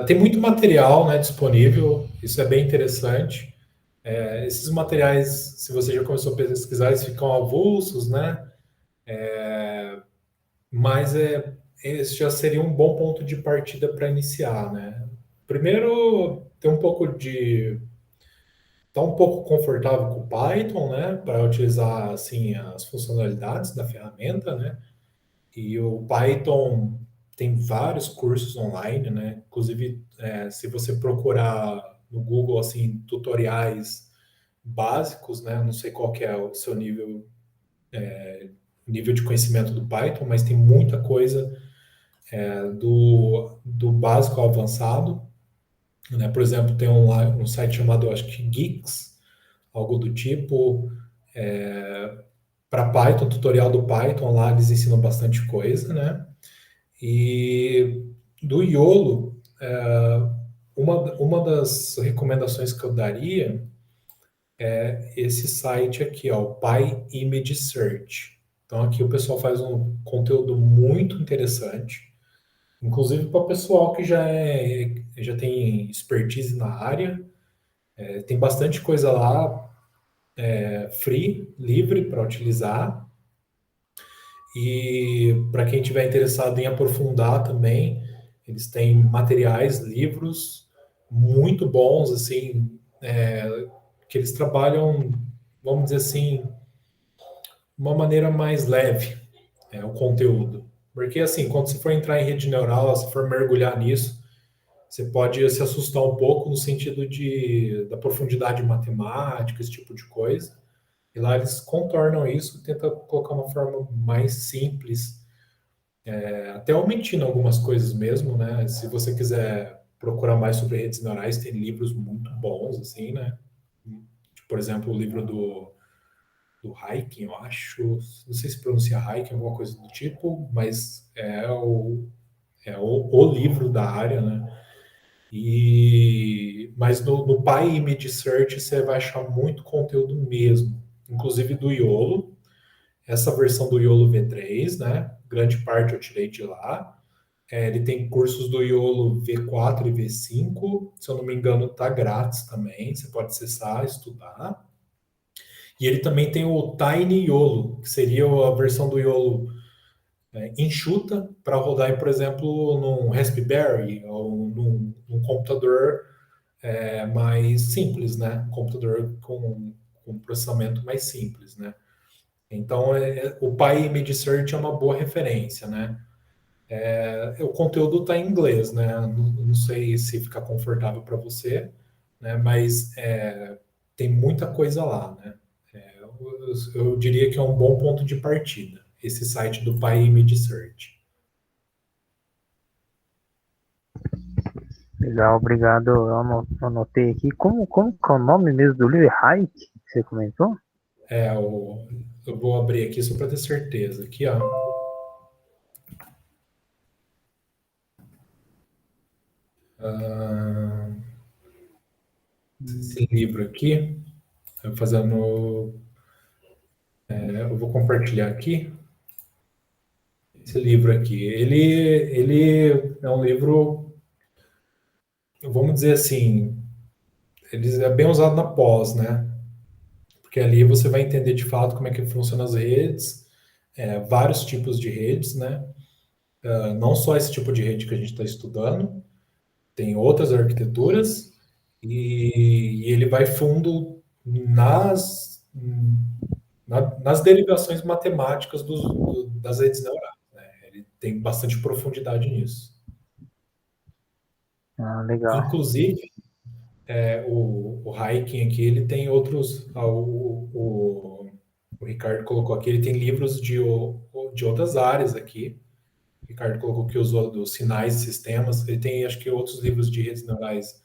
tem muito material, né, disponível, isso é bem interessante. Esses materiais, se você já começou a pesquisar, eles ficam avulsos, né? Mas esse já seria um bom ponto de partida para iniciar, né? Primeiro, tá um pouco confortável com o Python, né? Para utilizar assim as funcionalidades da ferramenta, né? E o Python tem vários cursos online, né? Inclusive, se você procurar no Google assim tutoriais básicos, né? Não sei qual que é o seu nível de conhecimento do Python, mas tem muita coisa do básico ao avançado, né? Por exemplo, tem um site chamado, acho que Geeks, algo do tipo, para Python, tutorial do Python, lá eles ensinam bastante coisa, né? E do YOLO, uma das recomendações que eu daria é esse site aqui, ó, o PyImage Search. Então aqui o pessoal faz um conteúdo muito interessante, inclusive para o pessoal que já tem expertise na área. Tem bastante coisa lá, free, livre para utilizar. E para quem tiver interessado em aprofundar também, eles têm materiais, livros muito bons, assim, que eles trabalham, vamos dizer assim, uma maneira mais leve, o conteúdo. Porque, assim, quando você for entrar em rede neural, se for mergulhar nisso, você pode se assustar um pouco no sentido da profundidade matemática, esse tipo de coisa. E lá eles contornam isso, tentam colocar uma forma mais simples, até omitindo algumas coisas mesmo, né? Se você quiser procurar mais sobre redes neurais, tem livros muito bons, assim, né? Por exemplo, o livro do Hayek, eu acho, não sei se pronuncia Hayek, alguma coisa do tipo, mas o livro da área, né? Mas no PyImage Search você vai achar muito conteúdo mesmo, inclusive do YOLO, essa versão do YOLO V3, né? Grande parte eu tirei de lá. Ele tem cursos do YOLO V4 e V5, se eu não me engano, tá grátis também, você pode acessar, estudar. E ele também tem o Tiny YOLO, que seria a versão do YOLO enxuta para rodar, por exemplo, num Raspberry ou num computador mais simples, né? Um computador com processamento mais simples, né? Então, o PyImage Search é uma boa referência, né? O conteúdo está em inglês, né? Não sei se fica confortável para você, né? Mas tem muita coisa lá, né? Eu diria que é um bom ponto de partida, esse site do PyImage Search. Legal, obrigado. Eu anotei aqui. Como que é o nome mesmo do livro? Hike, que você comentou? Eu vou abrir aqui só para ter certeza. Aqui, ó. Ah, esse livro aqui, eu vou compartilhar aqui. Esse livro aqui, ele é um livro, vamos dizer assim, ele é bem usado na pós, né? Porque ali você vai entender de fato como é que funcionam as redes, vários tipos de redes, né? Não só esse tipo de rede que a gente está estudando, tem outras arquiteturas, e ele vai fundo nas derivações matemáticas das redes neurais, né? Ele tem bastante profundidade nisso. Ah, legal. Inclusive, o Hiking aqui, ele tem outros. O Ricardo colocou aqui, ele tem livros de outras áreas aqui. O Ricardo colocou que usou dos sinais e sistemas. Ele tem, acho que, outros livros de redes neurais,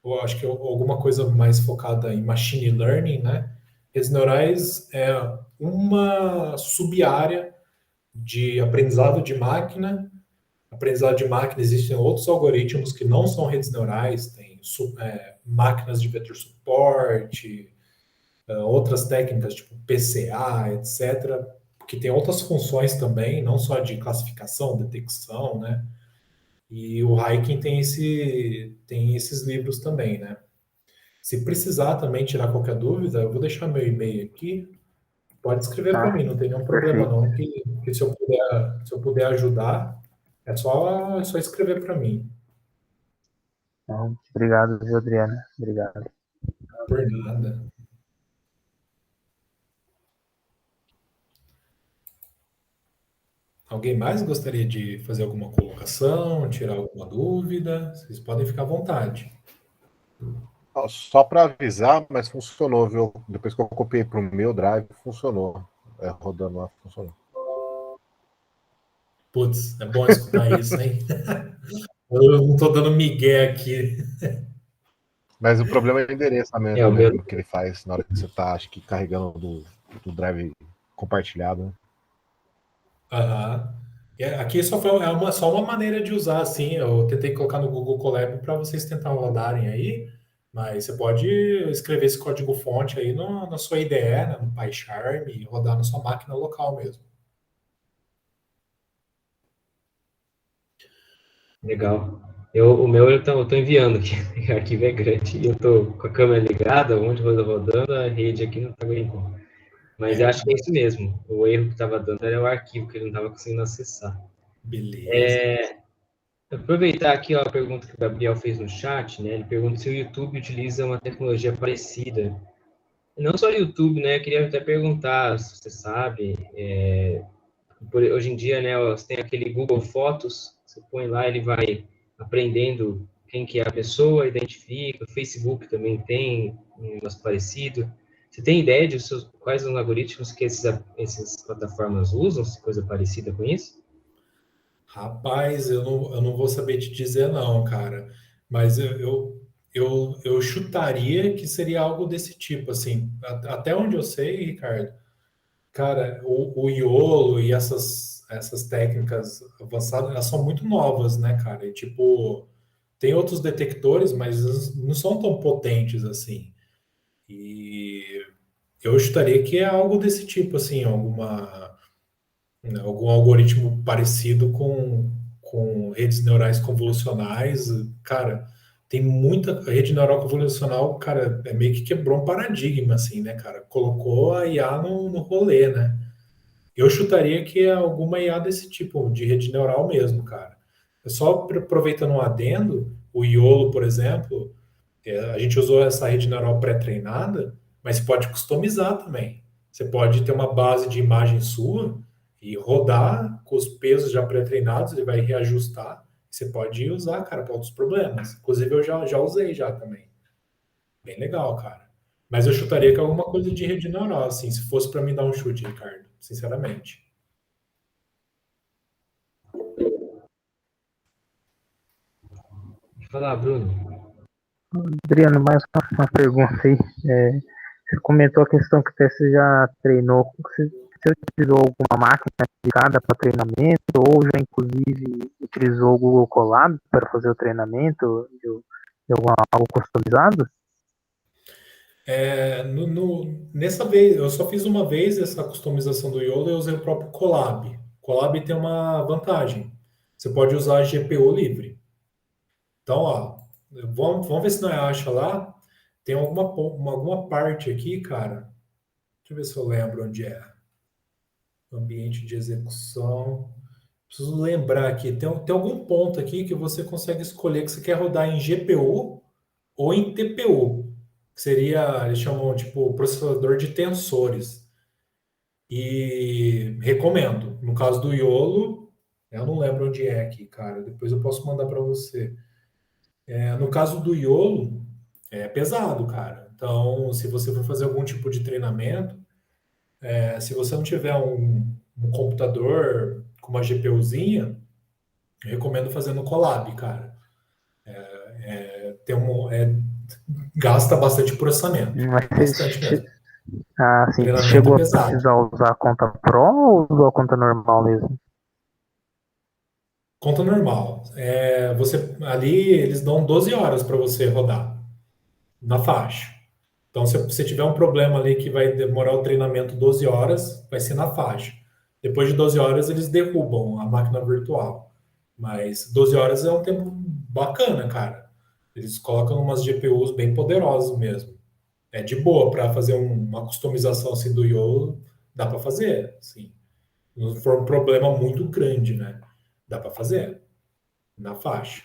ou acho que alguma coisa mais focada em machine learning, né? Redes neurais é uma sub-área de aprendizado de máquina. Aprendizado de máquina, existem outros algoritmos que não são redes neurais, tem máquinas de vetor suporte, outras técnicas tipo PCA, etc., que tem outras funções também, não só de classificação, detecção, né? E o Hiking tem esses livros também, né? Se precisar também tirar qualquer dúvida, eu vou deixar meu e-mail aqui. Pode escrever para Ah, mim, não tem nenhum problema perfeito. não, que se eu puder ajudar, é só escrever para mim. Então, obrigado, viu, Adriana? Obrigado. Por nada. Alguém mais gostaria de fazer alguma colocação, tirar alguma dúvida? Vocês podem ficar à vontade. Só para avisar, mas funcionou, viu? Depois que eu copiei para o meu drive, funcionou. Rodando lá, funcionou. Putz, é bom escutar isso, hein? Eu não estou dando migué aqui. Mas o problema é o endereçamento, O né? meu, Que ele faz na hora que você está, acho que, carregando do drive compartilhado. Né? Aham. Aqui só uma maneira de usar, assim. Eu tentei colocar no Google Colab para vocês tentarem rodarem aí, mas você pode escrever esse código-fonte aí na sua IDE, né, no PyCharm, e rodar na sua máquina local mesmo. legal. O meu eu tô enviando aqui, o arquivo é grande e eu tô com a câmera ligada, onde rodando, a rede aqui não tá aguentando. Mas eu É, acho que é isso mesmo. O erro que estava dando era o arquivo que ele não estava conseguindo acessar. beleza. Aproveitar aqui ó, a pergunta que o Gabriel fez no chat, né? Ele pergunta se o YouTube utiliza uma tecnologia parecida. Não só o YouTube, né? Eu queria até perguntar, se você sabe, hoje em dia, né, você tem aquele Google Fotos, você põe lá, ele vai aprendendo quem que é a pessoa, identifica, o Facebook também tem um negócio parecido. Você tem ideia de quais são os algoritmos que essas plataformas usam, coisa parecida com isso? Rapaz, eu não vou saber te dizer não, cara. Mas eu chutaria que seria algo desse tipo, assim. Até onde eu sei, Ricardo, cara, o YOLO e essas técnicas avançadas, elas são muito novas, né, cara? E, tipo, tem outros detectores, mas eles não são tão potentes assim. E eu chutaria que é algo desse tipo, assim, algum algoritmo parecido com redes neurais convolucionais. Cara, tem muita rede neural convolucional, cara, meio que quebrou um paradigma, assim, né, cara? Colocou a IA no rolê, né? Eu chutaria que é alguma IA desse tipo, de rede neural mesmo, cara. É só aproveitando um adendo, o YOLO, por exemplo, a gente usou essa rede neural pré-treinada, mas você pode customizar também. Você pode ter uma base de imagem sua e rodar com os pesos já pré-treinados, ele vai reajustar. Você pode usar, cara, para outros problemas. Inclusive, eu já usei já também. Bem legal, cara. Mas eu chutaria que é alguma coisa de rede neural, assim, se fosse para me dar um chute, Ricardo, sinceramente. falar, Bruno. Adriano, mais uma pergunta aí. Você comentou a questão que até você já treinou. Você utilizou alguma máquina dedicada para treinamento ou já inclusive utilizou o Google Colab para fazer o treinamento de algo customizado? Nessa vez, eu só fiz uma vez essa customização do YOLO e usei o próprio Colab. Colab tem uma vantagem. Você pode usar a GPU livre. Então, ó, vamos ver se nós acha lá. Tem alguma parte aqui, cara. Deixa eu ver se eu lembro onde é. Ambiente de execução. Preciso lembrar aqui. Tem algum ponto aqui que você consegue escolher que você quer rodar em GPU ou em TPU. Que seria, eles chamam, tipo, processador de tensores. E recomendo. No caso do YOLO, eu não lembro onde é aqui, cara. Depois eu posso mandar para você. No caso do YOLO, é pesado, cara. Então, se você for fazer algum tipo de treinamento, se você não tiver um computador com uma GPUzinha, eu recomendo fazer no Colab, cara. Gasta bastante processamento. Mas Bastante mesmo. assim, Treinamento chegou é a pesado. precisar usar a conta Pro ou usou a conta normal mesmo? Conta normal. Ali eles dão 12 horas para você rodar na faixa. Então, se você tiver um problema ali que vai demorar o treinamento 12 horas, vai ser na faixa. Depois de 12 horas, eles derrubam a máquina virtual. Mas 12 horas é um tempo bacana, cara. Eles colocam umas GPUs bem poderosas mesmo. É de boa para fazer uma customização assim do YOLO, dá para fazer, sim. Não for um problema muito grande, né? Dá para fazer na faixa.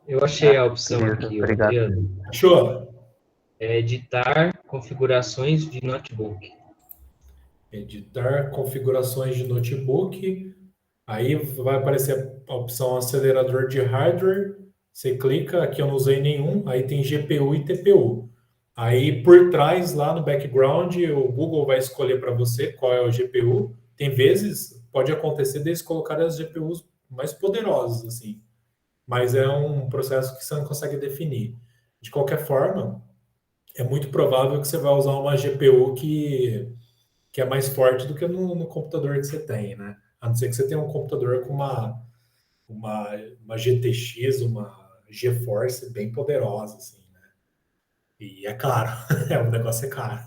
Eu achei a opção Beleza, aqui, obrigado. Adriano. Achou? Editar configurações de notebook. Editar configurações de notebook. Aí vai aparecer a opção acelerador de hardware. Você clica, aqui eu não usei nenhum. Aí tem GPU e TPU. Aí por trás, lá no background, o Google vai escolher para você qual é o GPU. Tem vezes, pode acontecer deles colocar as GPUs mais poderosas, assim. Mas é um processo que você não consegue definir. De qualquer forma, é muito provável que você vai usar uma GPU que é mais forte do que no computador que você tem, né? A não ser que você tenha um computador com uma GTX, uma GeForce bem poderosa, assim, né? E é caro, o negócio é caro.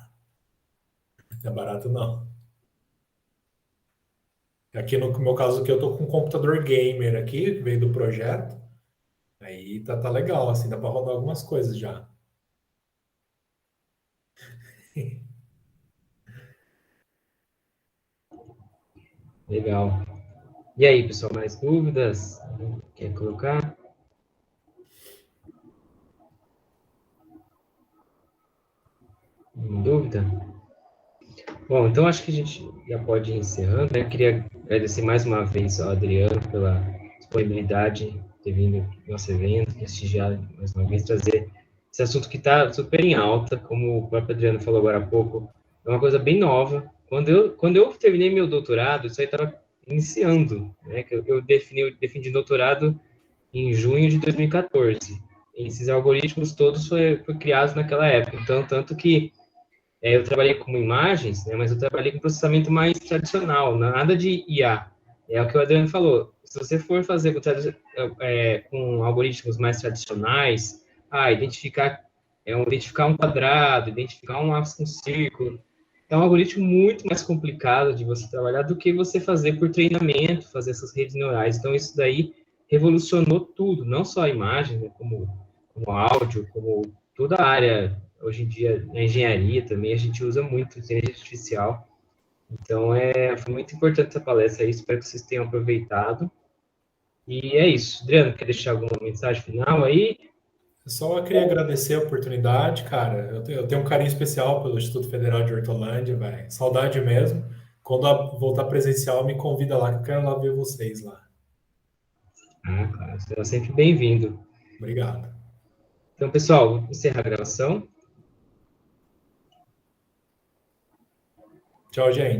Não é barato, não. Aqui no meu caso aqui, eu tô com um computador gamer aqui, que veio do projeto. Aí tá legal, assim, dá para rodar algumas coisas já. Legal. E aí, pessoal, mais dúvidas? Quer colocar? Nenhuma dúvida? Bom, então acho que a gente já pode ir encerrando, né? Eu queria agradecer mais uma vez ao Adriano pela disponibilidade de ter vindo ao nosso evento, prestigiar mais uma vez, trazer esse assunto que está super em alta, como o próprio Adriano falou agora há pouco, é uma coisa bem nova. Quando eu terminei meu doutorado, isso aí estava iniciando, né? Que eu defendi doutorado em junho de 2014. E esses algoritmos todos foram criados naquela época. Então, tanto que eu trabalhei com imagens, né, mas eu trabalhei com processamento mais tradicional, nada de IA. É o que o Adriano falou. Se você for fazer com algoritmos mais tradicionais, identificar um quadrado, identificar um círculo, é um algoritmo muito mais complicado de você trabalhar do que você fazer por treinamento, fazer essas redes neurais. Então, isso daí revolucionou tudo, não só a imagem, né, como áudio, como toda a área. Hoje em dia, na engenharia também, a gente usa muito inteligência artificial. Então, foi muito importante essa palestra aí, espero que vocês tenham aproveitado. E é isso. Adriano, quer deixar alguma mensagem final aí? Só queria agradecer a oportunidade, cara. Eu tenho um carinho especial pelo Instituto Federal de Hortolândia, velho. Saudade mesmo. Quando voltar presencial, me convida lá, que eu quero lá ver vocês lá. Ah, claro, será sempre bem-vindo. Obrigado. Então, pessoal, vou encerrar a gravação. Tchau, gente.